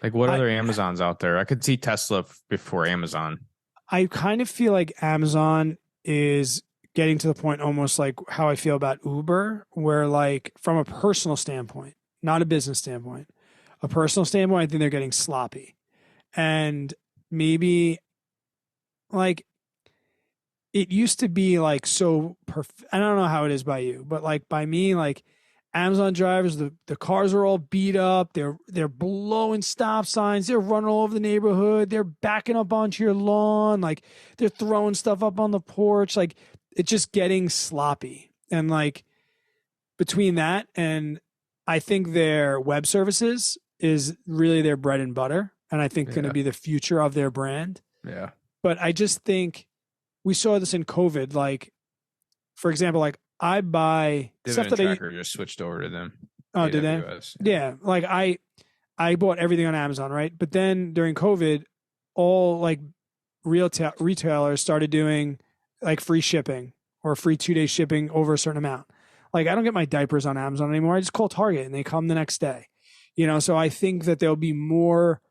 Like what other Amazons out there? I could see Tesla before Amazon. I kind of feel like Amazon is getting to the point almost like how I feel about Uber, where like from a personal standpoint, not a business standpoint, a personal standpoint, I think they're getting sloppy. And maybe like it used to be like so perfect. I don't know how it is by you, but like by me, like Amazon drivers, the cars are all beat up. They're blowing stop signs. They're running all over the neighborhood. They're backing up onto your lawn. Like they're throwing stuff up on the porch. Like it's just getting sloppy. And like between that and I think their web services is really their bread and butter. And I think going to be the future of their brand. Yeah. But I just think we saw this in COVID. Like, for example, like I buy Dividend stuff that Tracker just switched over to them. Oh, did they? Yeah. Like I bought everything on Amazon, right? But then during COVID, all like retailers started doing like free shipping or free 2-day shipping over a certain amount. Like I don't get my diapers on Amazon anymore. I just call Target and they come the next day. So I think that there'll be more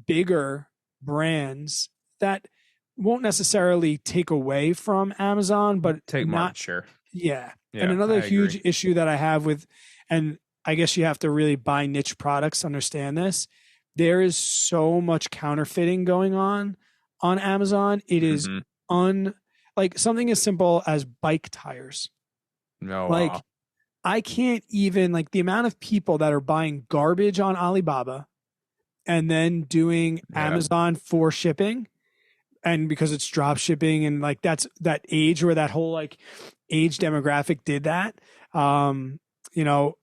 bigger brands that won't necessarily take away from Amazon, but take market share. Yeah. And another huge issue that I have with, and I guess you have to really buy niche products to understand this. There is so much counterfeiting going on Amazon. It is like something as simple as bike tires. No, like I can't even, like the amount of people that are buying garbage on Alibaba and then doing Amazon for shipping. and because it's drop shipping and like that's that age where that whole like age demographic did that. You know,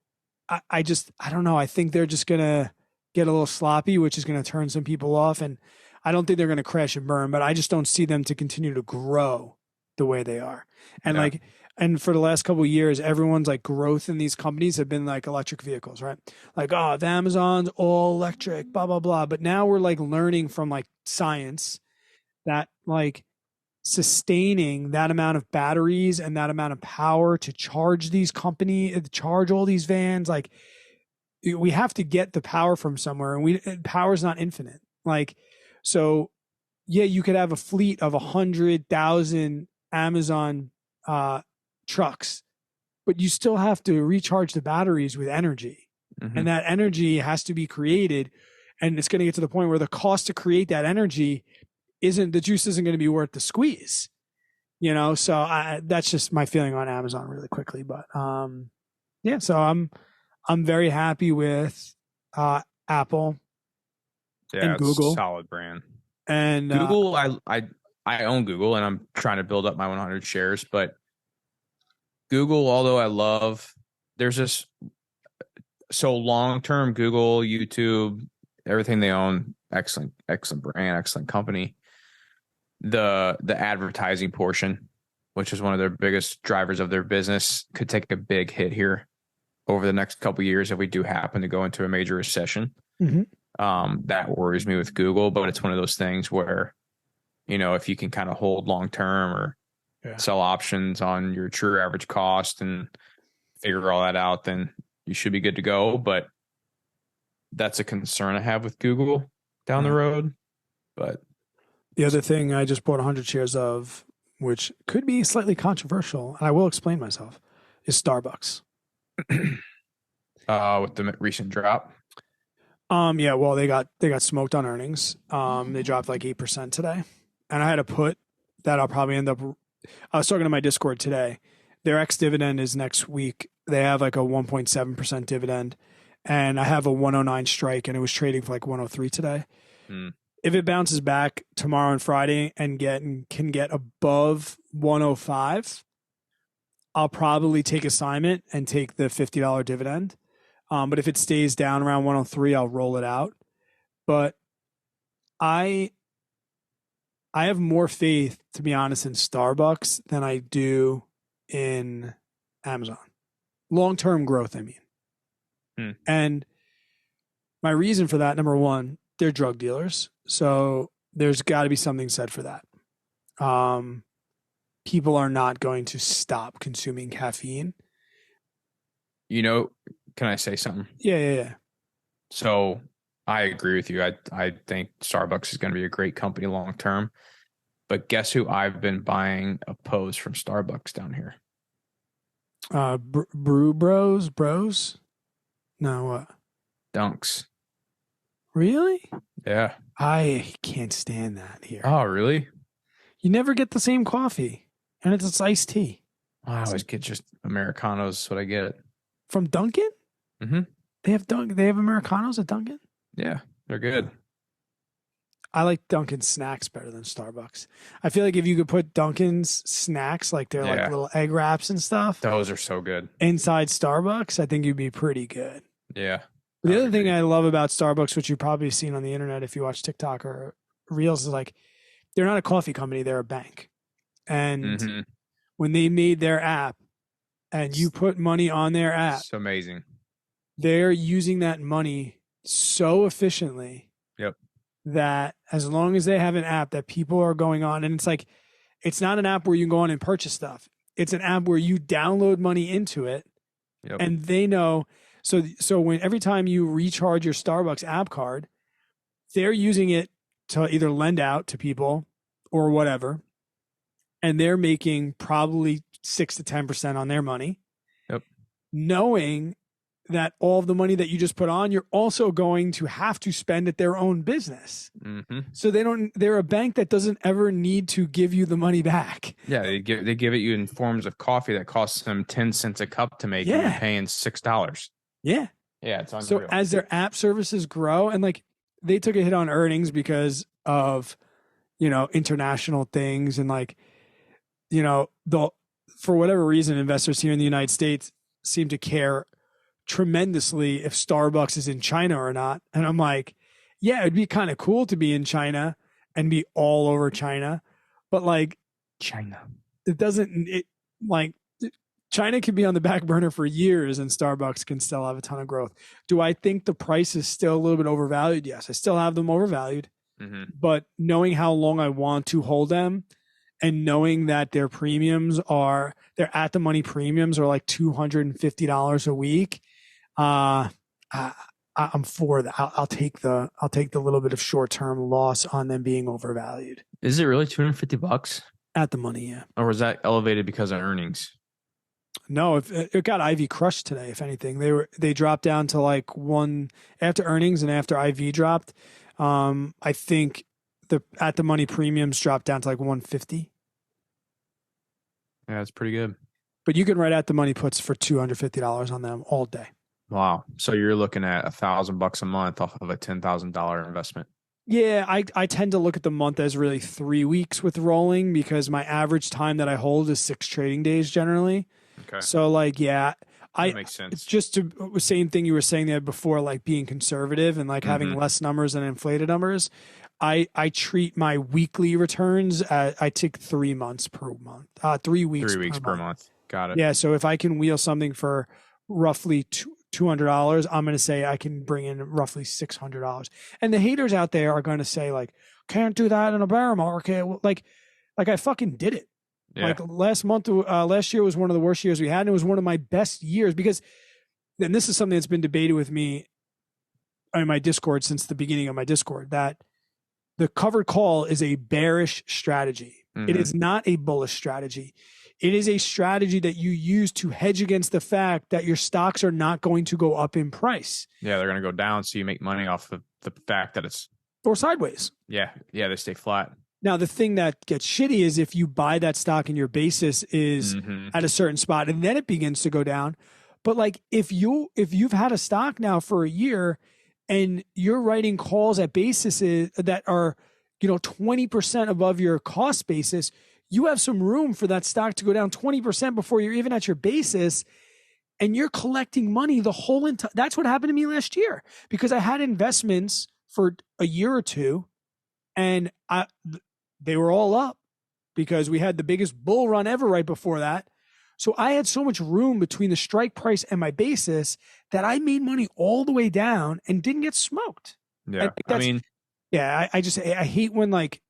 I just I don't know. I think they're just gonna get a little sloppy, which is gonna turn some people off. And I don't think they're gonna crash and burn, but I just don't see them to continue to grow the way they are. And Yeah. like and for the last couple of years, everyone's like growth in these companies have been like electric vehicles, right? Like, oh, if Amazon's all electric, blah, blah, blah. But now we're like learning from like science that like sustaining that amount of batteries and that amount of power to charge these charge all these vans, like we have to get the power from somewhere, and power is not infinite. Like, so yeah, you could have a fleet of 100,000 Amazon trucks, but you still have to recharge the batteries with energy. Mhm. And that energy has to be created. And it's going to get to the point where the cost to create that energy the juice isn't going to be worth the squeeze, you know? So that's just my feeling on Amazon really quickly. But yeah, so I'm very happy with Apple Yeah, and it's Google. solid brand. And Google, I own Google, and I'm trying to build up my 100 shares. But Google, although I love, there's this so long term Google, YouTube, everything they own, excellent brand, excellent company. The advertising portion, which is one of their biggest drivers of their business, could take a big hit here over the next couple of years if we do happen to go into a major recession. Mhm. That worries me with Google, but it's one of those things where, you know, if you can kind of hold long term or sell options on your true average cost and figure all that out, then you should be good to go. But that's a concern I have with Google down the road. But the other thing I just bought 100 shares of, which could be slightly controversial, and I will explain myself, is Starbucks. with the recent drop. Yeah, well, they got smoked on earnings. They dropped like 8% today, and I had a put that I'll probably end up. I was talking to my Discord today. Their ex-dividend is next week. They have like a 1.7% dividend, and I have a 109 strike, and it was trading for like 103 today. If it bounces back tomorrow and Friday and can get above 105, I'll probably take assignment and take the $50 dividend. But if it stays down around 103, I'll roll it out. But I have more faith, to be honest, in Starbucks than I do in Amazon. Long-term growth, I mean. And my reason for that, number one, they're drug dealers. So there's got to be something said for that. People are not going to stop consuming caffeine. You know, can I say something? Yeah. So I agree with you. I think Starbucks is going to be a great company long term. But guess who I've been buying a pose from Starbucks down here? Brew Bros? No, what? Dunks. Really? Yeah. I can't stand that here. Oh, really? You never get the same coffee, and it's iced tea. I always get just Americanos. What I get from Dunkin'. Mm-hmm. They have Americanos at Dunkin'. Yeah, they're good. I like Dunkin' snacks better than Starbucks. I feel like if you could put Dunkin's snacks, like they're like little egg wraps and stuff, those are so good, inside Starbucks, I think you'd be pretty good. Yeah. The other thing I love about Starbucks, which you've probably seen on the internet if you watch TikTok or Reels, is like they're not a coffee company, they're a bank. And when they made their app and you put money on their app, it's amazing. They're using that money so efficiently. Yep. That as long as they have an app that people are going on, and it's like, it's not an app where you can go on and purchase stuff. It's an app where you download money into it, and they know. So when every time you recharge your Starbucks app card, they're using it to either lend out to people or whatever, and they're making probably 6 to 10% on their money. Yep. Knowing that all of the money that you just put on, you're also going to have to spend at their own business. So they're a bank that doesn't ever need to give you the money back. Yeah. They give it you in forms of coffee that costs them 10 cents a cup to make. And you're paying $6. Yeah. Yeah. It's unreal. So as their app services grow, and like they took a hit on earnings because of, international things, and like, the for whatever reason, investors here in the United States seem to care tremendously if Starbucks is in China or not. And I'm like, yeah, it'd be kind of cool to be in China and be all over China, but like China. it doesn't it like China can be on the back burner for years and Starbucks can still have a ton of growth. Do I think the price is still a little bit overvalued? Yes, I still have them overvalued. Mm-hmm. But knowing how long I want to hold them and knowing that their at the money premiums are like $250 a week, I'm for that. I'll take the little bit of short term loss on them being overvalued. Is it really $250 at the money? Yeah. Or was that elevated because of earnings? No, if it got IV crushed today. If anything, they dropped down to like one after earnings and after IV dropped. I think the at the money premiums dropped down to like 150. Yeah, that's pretty good. But you can write at the money puts for $250 on them all day. Wow. So you're looking at $1,000 a month off of a $10,000 investment. Yeah, I tend to look at the month as really 3 weeks with rolling because my average time that I hold is 6 trading days generally. Okay. So like, yeah, that makes sense. It's just the same thing you were saying there before, like being conservative and like having less numbers than inflated numbers. I treat my weekly returns I take 3 months per month, 3 weeks. 3 weeks per month. Got it. Yeah. So if I can wheel something for roughly $200, I'm going to say I can bring in roughly $600. And the haters out there are going to say like, can't do that in a bear market. Like I fucking did it. Yeah. Like last year was one of the worst years we had. And it was one of my best years because, and this is something that's been debated with me in my Discord since the beginning of my Discord, that the covered call is a bearish strategy. It is not a bullish strategy. It is a strategy that you use to hedge against the fact that your stocks are not going to go up in price. Yeah, they're going to go down, so you make money off of the fact that it's... Or sideways. Yeah, they stay flat. Now, the thing that gets shitty is if you buy that stock and your basis is at a certain spot and then it begins to go down. But like if you've had a stock now for a year and you're writing calls at basis that are 20% above your cost basis, you have some room for that stock to go down 20% before you're even at your basis, and you're collecting money the whole entire. That's what happened to me last year because I had investments for a year or two, and they were all up because we had the biggest bull run ever right before that. So I had so much room between the strike price and my basis that I made money all the way down and didn't get smoked. Yeah, I hate when like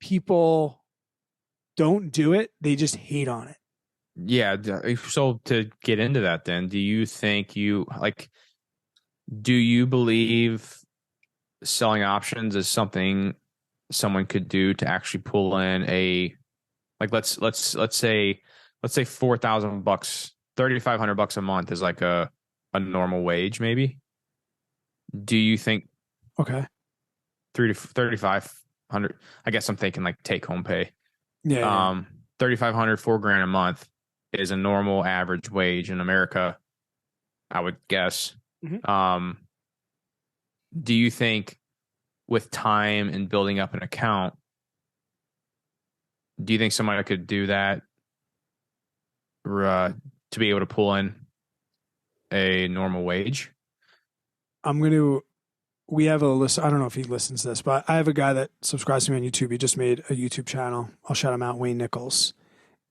people don't do it. They just hate on it. Yeah. So to get into that then, do you believe selling options is something someone could do to actually pull in let's say $4,000, $3,500 a month is like a normal wage maybe? Do you think okay, 3,500? I guess I'm thinking like take home pay. Yeah. 3,500, $4,000 a month is a normal average wage in America, I would guess. Mm-hmm. Do you think with time and building up an account, do you think somebody could do that to be able to pull in a normal wage? We have a list. I don't know if he listens to this, but I have a guy that subscribes to me on YouTube. He just made a YouTube channel. I'll shout him out, Wayne Nichols.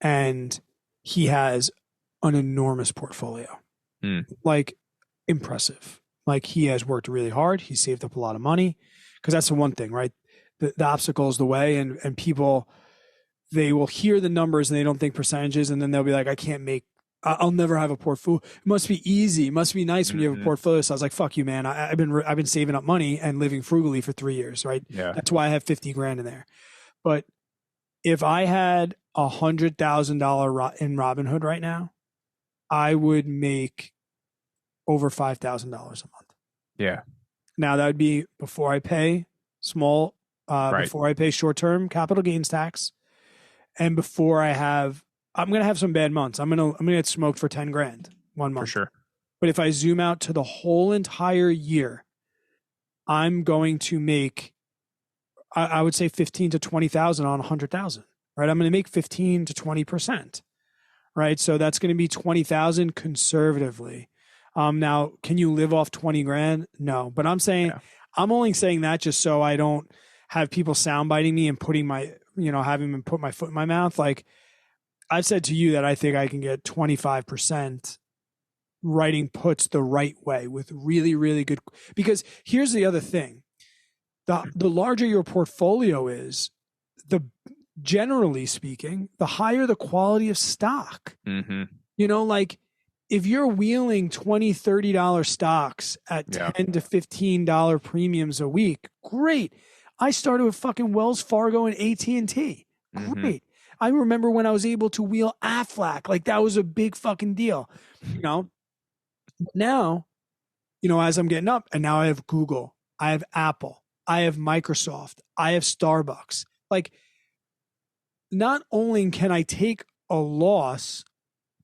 And he has an enormous portfolio. Like impressive. Like he has worked really hard. He saved up a lot of money because that's the one thing, right? The obstacle is the way, and people, they will hear the numbers and they don't think percentages. And then they'll be like, I'll never have a portfolio. It must be easy. It must be nice when you have a portfolio. So I was like, fuck you, man. I've been saving up money and living frugally for 3 years, right? Yeah. That's why I have 50 grand in there. But if I had $100,000 in Robinhood right now, I would make over $5,000 a month. Yeah. Now that would be before I pay before I pay short-term capital gains tax, and before I'm going to have some bad months. I'm going to get smoked for 10 grand 1 month. For sure. But if I zoom out to the whole entire year, I'm going to make I would say 15 to 20,000 on 100,000, right? I'm going to make 15 to 20%, right? So that's going to be 20,000 conservatively. Now, can you live off 20 grand? No, but I'm saying, Yeah. I'm only saying that just so I don't have people soundbiting me and putting my, having them put my foot in my mouth. Like I've said to you that I think I can get 25% writing puts the right way with really, really good, because here's the other thing. The larger your portfolio is, the generally speaking, the higher the quality of stock. Mm-hmm. Like if you're wheeling $20, $30 stocks at $10 to $15 premiums a week, great. I started with fucking Wells Fargo and AT&T. Great. Mm-hmm. I remember when I was able to wheel Aflac, like that was a big fucking deal. Now, as I'm getting up, and now I have Google, I have Apple, I have Microsoft, I have Starbucks. Like, not only can I take a loss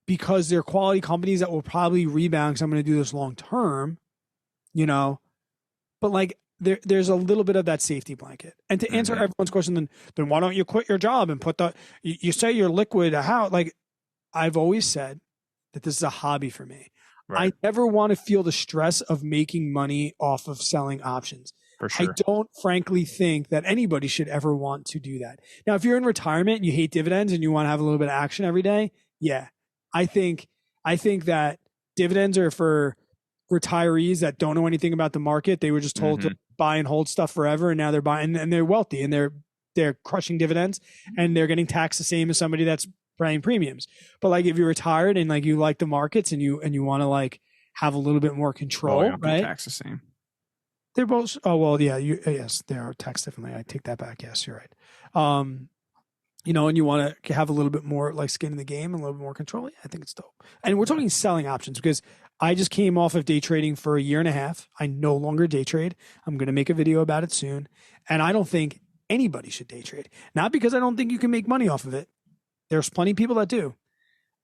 because they're quality companies that will probably rebound because I'm going to do this long term, but like there's a little bit of that safety blanket. And to answer everyone's question, then why don't you quit your job and put you say you're liquid how? Like I've always said that this is a hobby for me. Right. I never want to feel the stress of making money off of selling options. For sure. I don't frankly think that anybody should ever want to do that. Now, if you're in retirement and you hate dividends and you want to have a little bit of action every day, yeah. I think that dividends are for retirees that don't know anything about the market. They were just told to buy and hold stuff forever, and now they're buying and they're wealthy and they're crushing dividends and they're getting taxed the same as somebody that's paying premiums. But like if you're retired and like you like the markets and you want to like have a little bit more control, right? Tax the same. They're both. Oh well, yeah. Yes, they are taxed differently. I take that back. Yes, you're right. And you want to have a little bit more like skin in the game and a little bit more control. Yeah, I think it's dope. And we're talking selling options because I just came off of day trading for a year and a half. I no longer day trade. I'm going to make a video about it soon. And I don't think anybody should day trade. Not because I don't think you can make money off of it. There's plenty of people that do.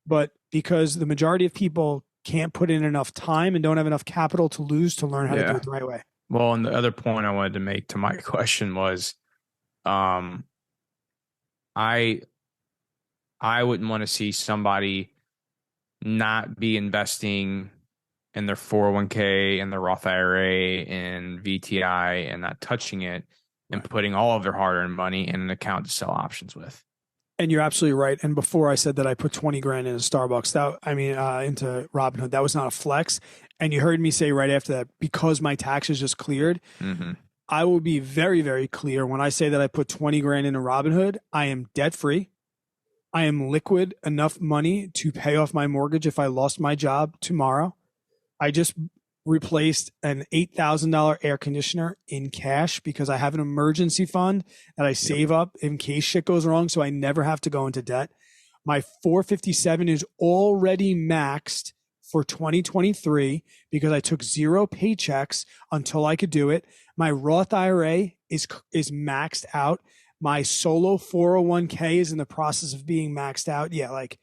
But because the majority of people can't put in enough time and don't have enough capital to lose to learn how to do it the right way. Well, and the other point I wanted to make to my question was, I wouldn't want to see somebody not be investing in their 401k and their Roth IRA and VTI and not touching it and putting all of their hard-earned money in an account to sell options with. And you're absolutely right. And before I said that I put 20 grand into Starbucks, into Robinhood, that was not a flex. And you heard me say right after that, because my taxes just cleared, I will be very, very clear when I say that I put 20 grand into Robinhood. I am debt free. I am liquid enough money to pay off my mortgage if I lost my job tomorrow. I just replaced an $8,000 air conditioner in cash because I have an emergency fund that I save up in case shit goes wrong, so I never have to go into debt. My 457 is already maxed for 2023 because I took 0 paychecks until I could do it. My Roth IRA is maxed out. My solo 401k is in the process of being maxed out. Yeah, like,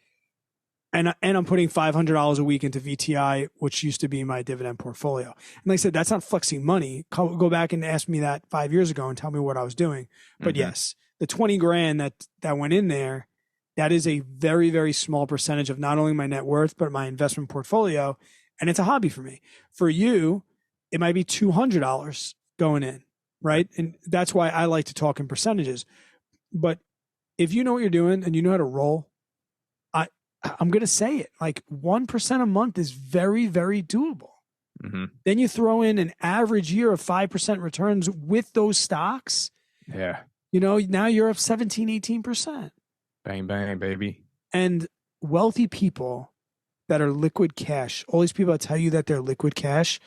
and I'm putting $500 a week into VTI, which used to be my dividend portfolio. And like I said, that's not flexing money. Go back and ask me that 5 years ago and tell me what I was doing. But yes, the 20 grand that went in there, that is a very, very small percentage of not only my net worth, but my investment portfolio. And it's a hobby for me. For you, it might be $200 going in, right? And that's why I like to talk in percentages. But if you know what you're doing and you know how to roll, I'm going to say it, like 1% a month is very, very doable. Then you throw in an average year of 5% returns with those stocks. Yeah. Now you're up 17, 18%. Bang, bang, baby. And wealthy people that are liquid cash, all these people that tell you that they're liquid cash,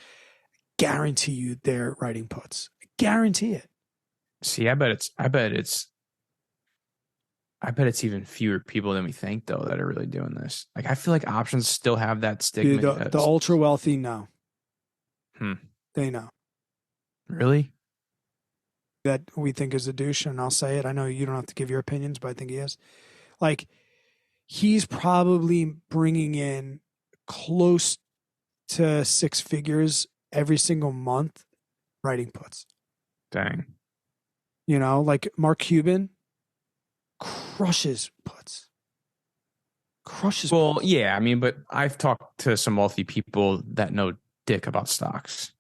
guarantee you they're writing puts. Guarantee it. See, I bet it's even fewer people than we think, though, that are really doing this. Like, I feel like options still have that stigma. Dude, the ultra wealthy know. They know. Really? That we think is a douche, and I'll say it. I know you don't have to give your opinions, but I think he is. Like, he's probably bringing in close to 6 figures every single month writing puts. Dang. You know, like Mark Cuban crushes puts. Crushes Well, puts. yeah, I mean, but I've talked to some wealthy people that know dick about stocks.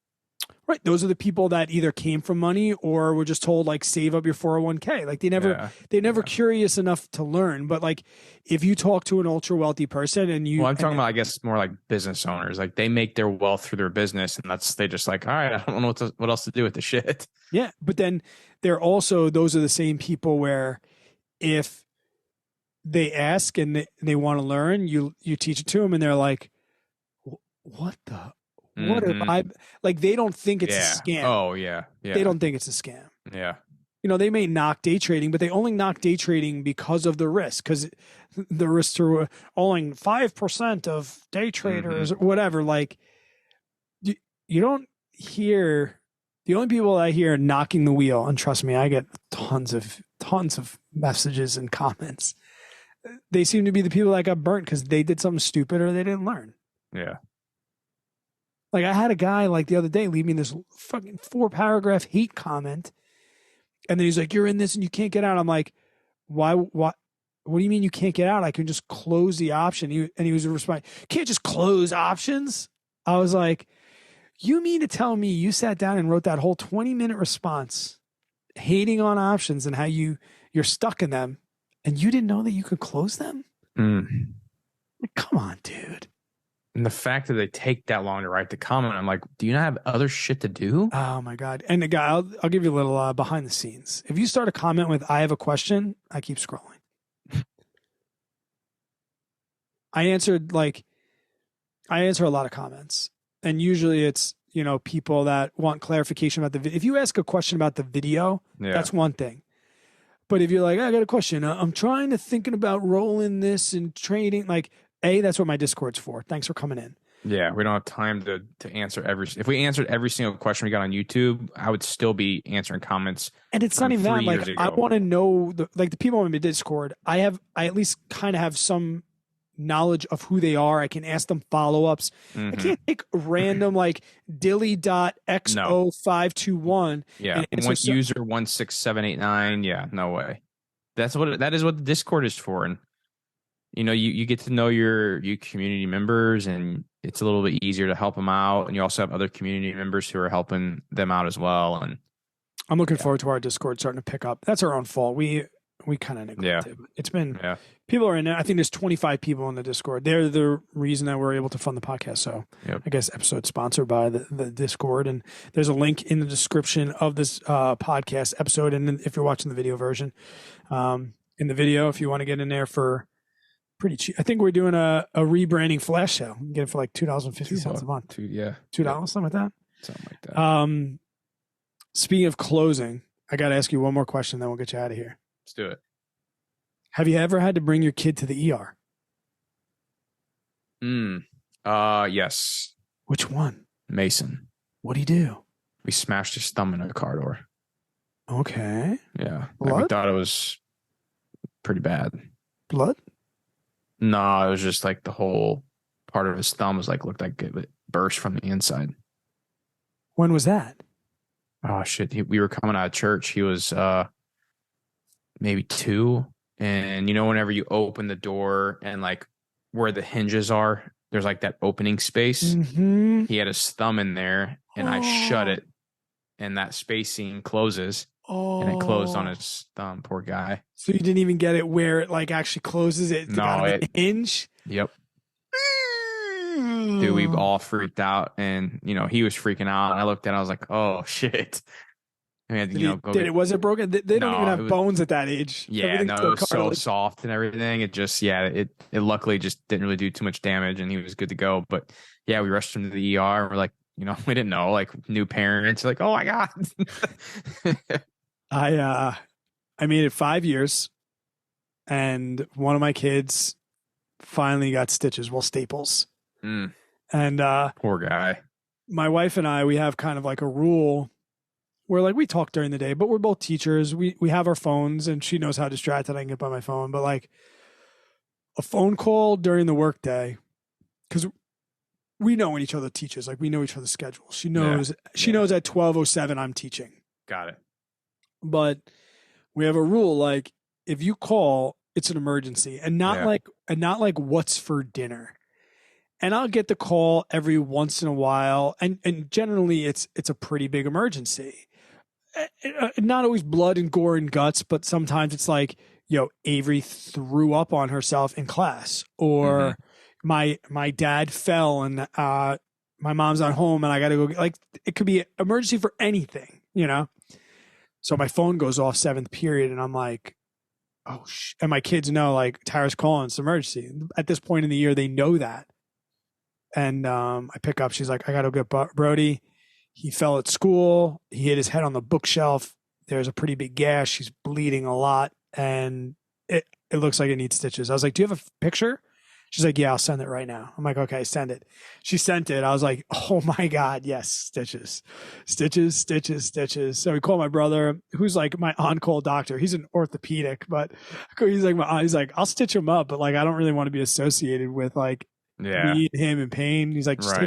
Right. Those are the people that either came from money or were just told like save up your 401k. Like Yeah. they're never Yeah. curious enough to learn. But like if you talk to an ultra wealthy person and Well, I'm and talking about, I guess, more like business owners. Like they make their wealth through their business, and they just like, all right, I don't know what else to do with the shit. yeah, but then they're also those are the same people where if they ask and they want to learn, you teach it to them and they're like, what the what have Hmm. I like they don't think it's a Yeah. scam. Oh, yeah. They Yeah. don't think it's a scam. Yeah. You know, they may knock day trading, but they only knock day trading because of the risk, because the risks are only 5% of day traders or whatever. Like, you don't hear the only people I hear knocking the wheel, and trust me, I get tons of messages and comments. They seem to be the people that got burnt because they did something stupid or they didn't learn. Yeah. Like, I had a guy like the other day leave me this fucking 4-paragraph hate comment. And then he's like, you're in this and you can't get out. I'm like, why? What do you mean you can't get out? I can just close the option. He was responding, can't just close options. I was like, you mean to tell me you sat down and wrote that whole 20-minute response hating on options and how you're stuck in them and you didn't know that you could close them? Like, come on, dude. And the fact that they take that long to write the comment, I'm like, do you not have other shit to do? Oh my God. And the guy, I'll give you a little behind the scenes. If you start a comment with, I have a question, I keep scrolling. I answer a lot of comments, and usually it's, you know, people that want clarification about the video. If you ask a question about the video, that's one thing. But if you're like, I got a question, I'm thinking about rolling this and trading, like, that's what my Discord's for. Thanks for coming in. Yeah, we don't have time to answer if we answered every single question we got on YouTube, I would still be answering comments. And it's not even that. Like, I want to know the people on my Discord. I at least kind of have some knowledge of who they are. I can ask them follow-ups. I can't take random like dilly.xo521. Yeah, user 16789. Yeah, no way. That is what the Discord is for. And you know, you get to know your community members, and it's a little bit easier to help them out. And you also have other community members who are helping them out as well. And I'm looking forward to our Discord starting to pick up. That's our own fault. We kind of neglected. Yeah. It's been people are in there. I think there's 25 people in the Discord. They're the reason that we're able to fund the podcast. So I guess episode sponsored by the Discord, and there's a link in the description of this podcast episode. And if you're watching the video version, in the video, if you want to get in there for pretty cheap, I think we're doing a rebranding flash sale. You can get it for like $2.50 a month. $2, something like that. Something like that. Speaking of closing, I got to ask you one more question, then we'll get you out of here. Let's do it. Have you ever had to bring your kid to the ER? Yes. Which one? Mason. What'd he do? We smashed his thumb in a car door. Okay. Yeah. Blood? Like, we thought it was pretty bad. Blood? No, it was just like the whole part of his thumb looked like it burst from the inside. When was that? Oh shit. We were coming out of church. He was maybe 2. And you know, whenever you open the door and like where the hinges are, there's like that opening space. Mm-hmm. He had his thumb in there, and I shut it, and that spacing closes. And it closed on his thumb. Poor guy. So you didn't even get it where it like actually closes it? No, it hinge. Yep. Dude, we all freaked out, and you know, he was freaking out. And I looked at it, I was like, "Oh shit!" I mean, was it broken? They don't even have bones at that age. Yeah, no, it was so soft and everything. It just, it luckily just didn't really do too much damage, and he was good to go. But yeah, we rushed him to the ER. We're like, you know, we didn't know, like new parents, like, oh my god. I made it 5 years, and one of my kids finally got stitches, staples. And poor guy. My wife and I, we have kind of like a rule where like we talk during the day, but we're both teachers. We have our phones, and she knows how distracted I can get by my phone. But like a phone call during the workday, because we know when each other teaches, like we know each other's schedules. She knows at 12:07 I'm teaching. Got it. but we have a rule like if you call, it's an emergency, and Yeah. not like what's for dinner. And I'll get the call every once in a while, and generally it's a pretty big emergency. Not always blood and gore and guts, but sometimes it's like, Avery threw up on herself in class, or my dad fell and my mom's not home and I got to go. Like, it could be an emergency for anything, So my phone goes off seventh period, and I'm like, oh, and my kids know, like, Tara's calling, it's an emergency. At this point in the year, they know that. And I pick up, she's like, I got to go get Brody. He fell at school. He hit his head on the bookshelf. There's a pretty big gash. He's bleeding a lot, and it looks like it needs stitches. I was like, do you have a picture? She's like, yeah, I'll send it right now. I'm like, okay, send it. She sent it. I was like, oh my God, yes, stitches, stitches, stitches, stitches. So we called my brother, who's like my on-call doctor. He's an orthopedic, but he's like, I'll stitch him up, but like, I don't really want to be associated with like me and him in pain. He's like, just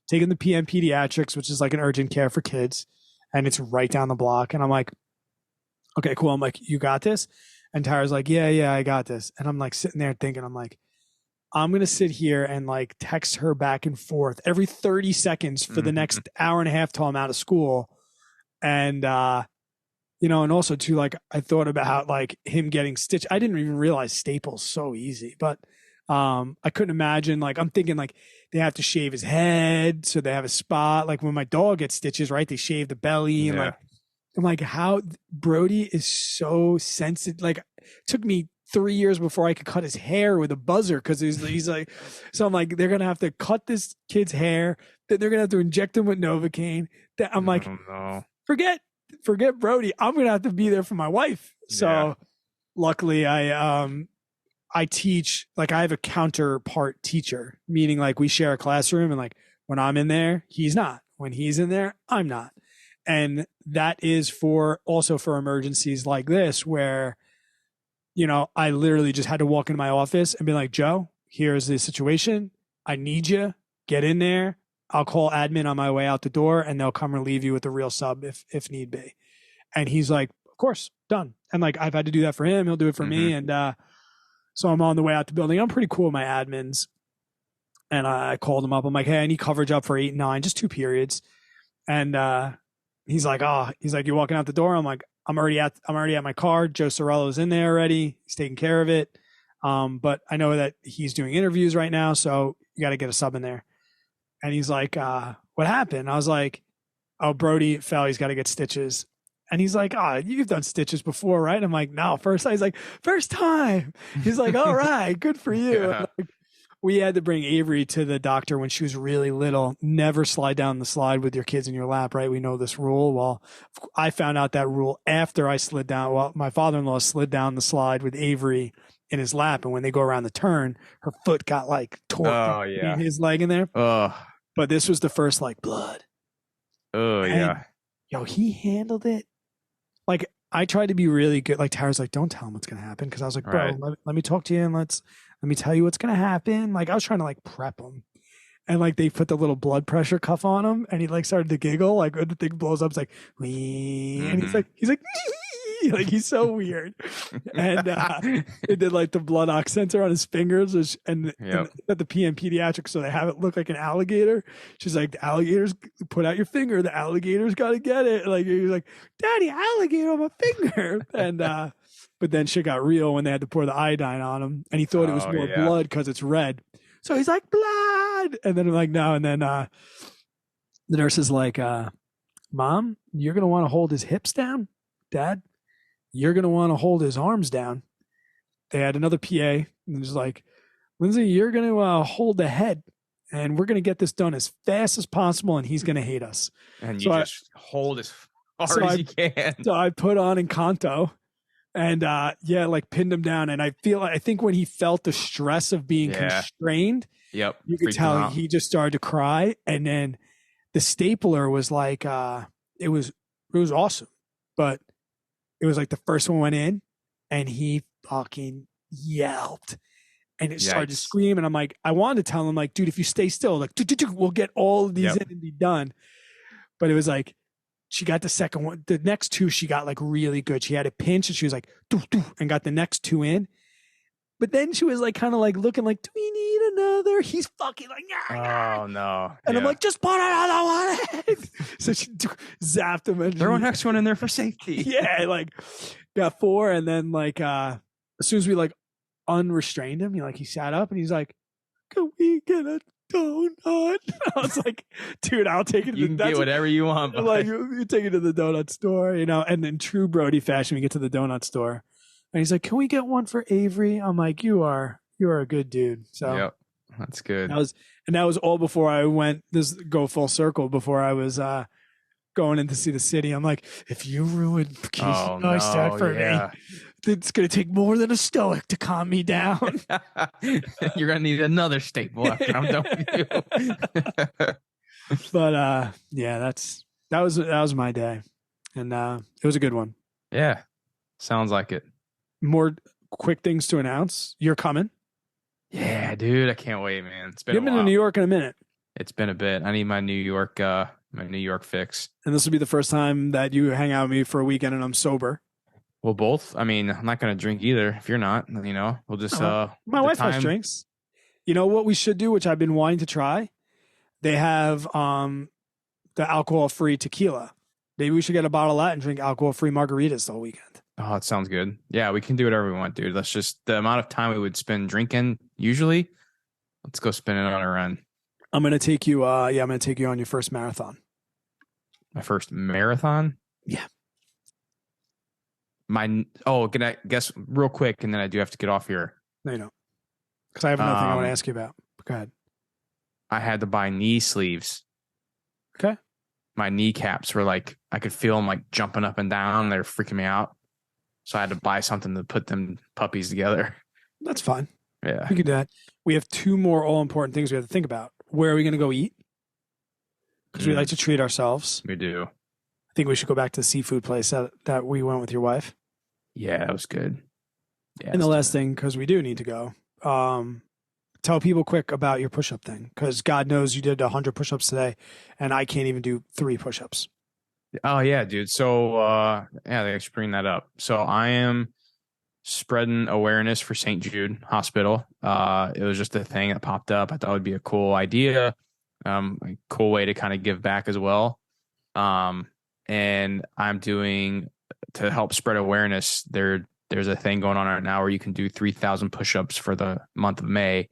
taking the PM Pediatrics, which is like an urgent care for kids, and it's right down the block. And I'm like, okay, cool. I'm like, you got this? And Tara's like, yeah, I got this. And I'm like sitting there thinking, I'm like, I'm going to sit here and like text her back and forth every 30 seconds for the next hour and a half till I'm out of school. And, and also too, like, I thought about like him getting stitched. I didn't even realize staples so easy, but I couldn't imagine, like, I'm thinking like they have to shave his head so they have a spot. Like when my dog gets stitches, right? They shave the belly and like, I'm like, how Brody is so sensitive. Like, it took me 3 years before I could cut his hair with a buzzer because he's like, so I'm like, they're gonna have to cut this kid's hair, then they're gonna have to inject him with Novocaine. That I'm like, no. forget Brody. I'm gonna have to be there for my wife. So luckily I teach, like, I have a counterpart teacher, meaning like we share a classroom, and like when I'm in there, he's not. When he's in there, I'm not. And that is also for emergencies like this, where, I literally just had to walk into my office and be like, Joe, here's the situation. I need you. Get in there. I'll call admin on my way out the door, and they'll come relieve you with the real sub if need be. And he's like, of course, done. And like, I've had to do that for him. He'll do it for me. And so I'm on the way out the building. I'm pretty cool with my admins. And I called him up. I'm like, hey, I need coverage up for 8 and 9, just 2 periods. And he's like, you're walking out the door? I'm like, I'm already at my car. Joe Sorello's in there already. He's taking care of it. But I know that he's doing interviews right now, so you got to get a sub in there. And he's like, what happened? I was like, oh, Brody fell. He's got to get stitches. And he's like, oh, you've done stitches before, right? I'm like, no, first time. He's like, first time. He's like, all right, good for you. Yeah. We had to bring Avery to the doctor when she was really little. Never slide down the slide with your kids in your lap, right? We know this rule. Well, I found out that rule after I slid down. Well, my father-in-law slid down the slide with Avery in his lap, and when they go around the turn, her foot got like torn in his leg in there. But this was the first like blood. He handled it. Like, I tried to be really good. Like, Tara's like, don't tell him what's going to happen. Cause I was like, bro, let me talk to you, and let me tell you what's going to happen. Like, I was trying to like prep him, and like they put the little blood pressure cuff on him, and he like started to giggle. Like when the thing blows up, it's like, wee. And he's like, like, he's so weird. And they did like the blood ox sensor on his fingers, and at the PM Pediatrics, so they have it look like an alligator. She's like, the alligators, put out your finger. The alligator's got to get it. Like, he's like, Daddy, alligator on my finger. And but then shit got real when they had to pour the iodine on him, and he thought it was more blood because it's red. So he's like, blood. And then I'm like, no. And then the nurse is like, Mom, you're going to want to hold his hips down. Dad, you're going to want to hold his arms down. They had another PA, and was like, Lindsay, you're going to hold the head, and we're going to get this done as fast as possible, and he's going to hate us. And you just hold as hard as you can. So I put on Encanto, and like pinned him down. And I think when he felt the stress of being constrained, you could tell he just started to cry. And then the stapler was like, it was awesome, but it was like the first one went in, and he fucking yelled, and it started to scream. And I'm like, I wanted to tell him, like, dude, if you stay still, like, we'll get all of these in and be done. But it was like, she got the second one. The next two, she got like really good. She had a pinch and she was like, doo, doo, and got the next two in. But then she was like, kind of like looking like, do we need another? He's fucking like, Oh no. and I'm like, just put another one in. So she zapped him. And throw a next one in there for safety. yeah, like got four. And then like, as soon as we like unrestrained him, he sat up and he's like, can we get a donut? I was like, dude, I'll take it. You can get whatever you want. But like, you take it to the donut store, and in true Brody fashion, we get to the donut store. And he's like, can we get one for Avery? I'm like, you are a good dude. So yep, that's good. That was all before I went go full circle before I was going in to see the city. I'm like, if you ruin Casey Neistat for me, it's gonna take more than a stoic to calm me down. You're gonna need another staple after I'm done with you. But yeah, that was my day. And it was a good one. Yeah. Sounds like it. More quick things to announce. You're coming. Yeah, dude. I can't wait, man. It's been You've been in New York in a minute. It's been a bit. I need my New York fix. And this will be the first time that you hang out with me for a weekend and I'm sober. Well, both. I mean, I'm not going to drink either if you're not. We'll just. My wife has drinks. You know what we should do, which I've been wanting to try? They have the alcohol-free tequila. Maybe we should get a bottle of that and drink alcohol-free margaritas the whole weekend. Oh, it sounds good. Yeah, we can do whatever we want, dude. That's just the amount of time we would spend drinking usually. Let's go spend it on a run. I'm going to take you. I'm going to take you on your first marathon. My first marathon? Yeah. Can I guess real quick, and then I do have to get off here. No, you don't. Because I have another thing I want to ask you about. Go ahead. I had to buy knee sleeves. Okay. My kneecaps were like, I could feel them like jumping up and down. They're freaking me out. So I had to buy something to put them puppies together. That's fine. Yeah. We can do that. We have two more all-important things we have to think about. Where are we going to go eat? Because we like to treat ourselves. We do. I think we should go back to the seafood place that we went with your wife. Yeah, that was good. Yeah. And the last thing, because we do need to go, tell people quick about your push-up thing. Because God knows you did 100 push-ups today, and I can't even do 3 push-ups. Oh, yeah, dude. So, they actually bring that up. So I am spreading awareness for St. Jude Hospital. It was just a thing that popped up. I thought it would be a cool idea, a cool way to kind of give back as well. And I'm doing, to help spread awareness, there's a thing going on right now where you can do 3,000 push-ups for the month of May.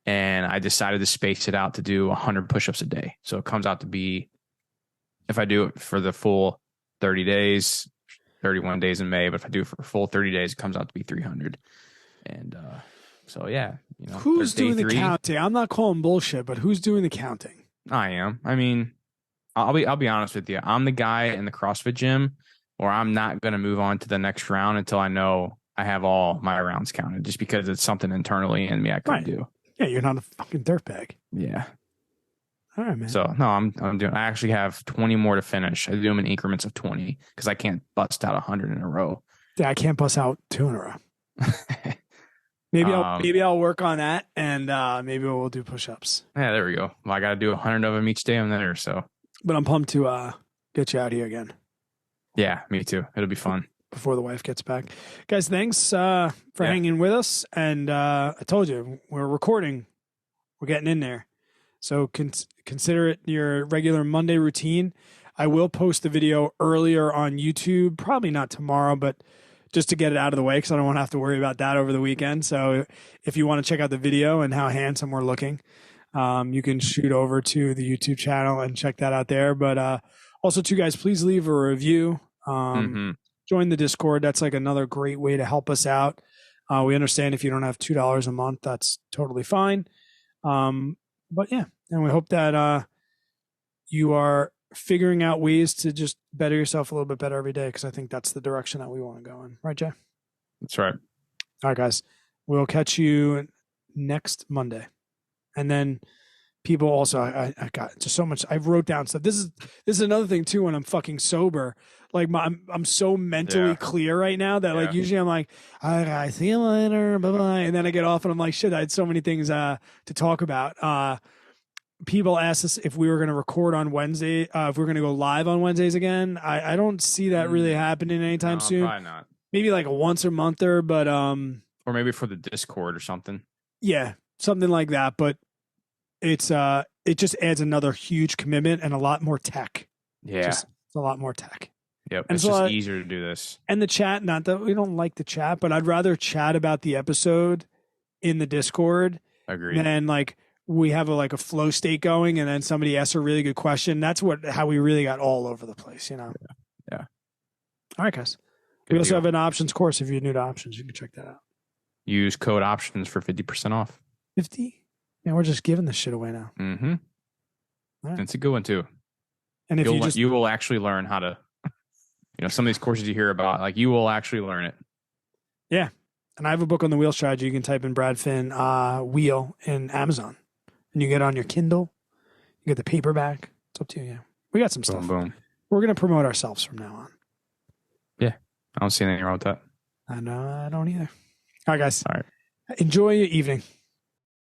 And I decided to space it out to do 100 push-ups a day. So it comes out to be, if I do it for the full 30 days, 31 days in May, but if I do it for a full 30 days, it comes out to be 300. And so, yeah. Who's doing the counting? I'm not calling bullshit, but who's doing the counting? I am. I mean, I'll be honest with you. I'm the guy in the CrossFit gym where I'm not going to move on to the next round until I know I have all my rounds counted, just because it's something internally in me I can do. Yeah, you're not a fucking dirtbag. Yeah. All right, man. So no, I'm doing. I actually have 20 more to finish. I do them in increments of 20 because I can't bust out 100 in a row. Yeah, I can't bust out 2 in a row. Maybe I'll work on that, and maybe we'll do push-ups. Yeah, there we go. Well, I got to do 100 of them each day. I'm there, so. But I'm pumped to get you out here again. Yeah, me too. It'll be fun before the wife gets back. Guys, thanks for hanging with us. And I told you we're recording. We're getting in there. So consider it your regular Monday routine. I will post the video earlier on YouTube, probably not tomorrow, but just to get it out of the way because I don't want to have to worry about that over the weekend. So if you want to check out the video and how handsome we're looking, you can shoot over to the YouTube channel and check that out there. But also, too, guys, please leave a review. Join the Discord. That's like another great way to help us out. We understand if you don't have $2 a month, that's totally fine. But yeah, and we hope that you are figuring out ways to just better yourself a little bit better every day, because I think that's the direction that we want to go in. Right, Jay? That's right. All right, guys. We'll catch you next Monday. And then people also, I got just so much. I wrote down stuff. This is another thing too. When I'm fucking sober, like I'm so mentally clear right now that like usually I'm like, all right, see you later, bye bye, and then I get off and I'm like, shit, I had so many things to talk about. people asked us if we were going to record on Wednesday, if we are going to go live on Wednesdays again. I don't see that really happening anytime soon. Probably not. Maybe like a once a monther, but or maybe for the Discord or something. Yeah, something like that. But it just adds another huge commitment and a lot more tech. Yeah, it's a lot more tech. Yep, and it's just easier to do this. And the chat, not that we don't like the chat, but I'd rather chat about the episode in the Discord. Agreed. Than like we have a flow state going, and then somebody asks a really good question. That's how we really got all over the place, Yeah. All right, guys. Good we also deal. have an options course. If you're new to options, you can check that out. Use code options for 50% off. 50. Yeah, we're just giving this shit away now. Mm-hmm. Right. It's a good one too. And if you will actually learn how to, some of these courses you hear about, like you will actually learn it. Yeah. And I have a book on the wheel strategy. You can type in Brad Finn wheel in Amazon, and you get it on your Kindle. You get the paperback. It's up to you. Yeah, we got some stuff. Boom. We're gonna promote ourselves from now on. Yeah, I don't see anything wrong with that. I know. I don't either. All right, guys. All right. Enjoy your evening.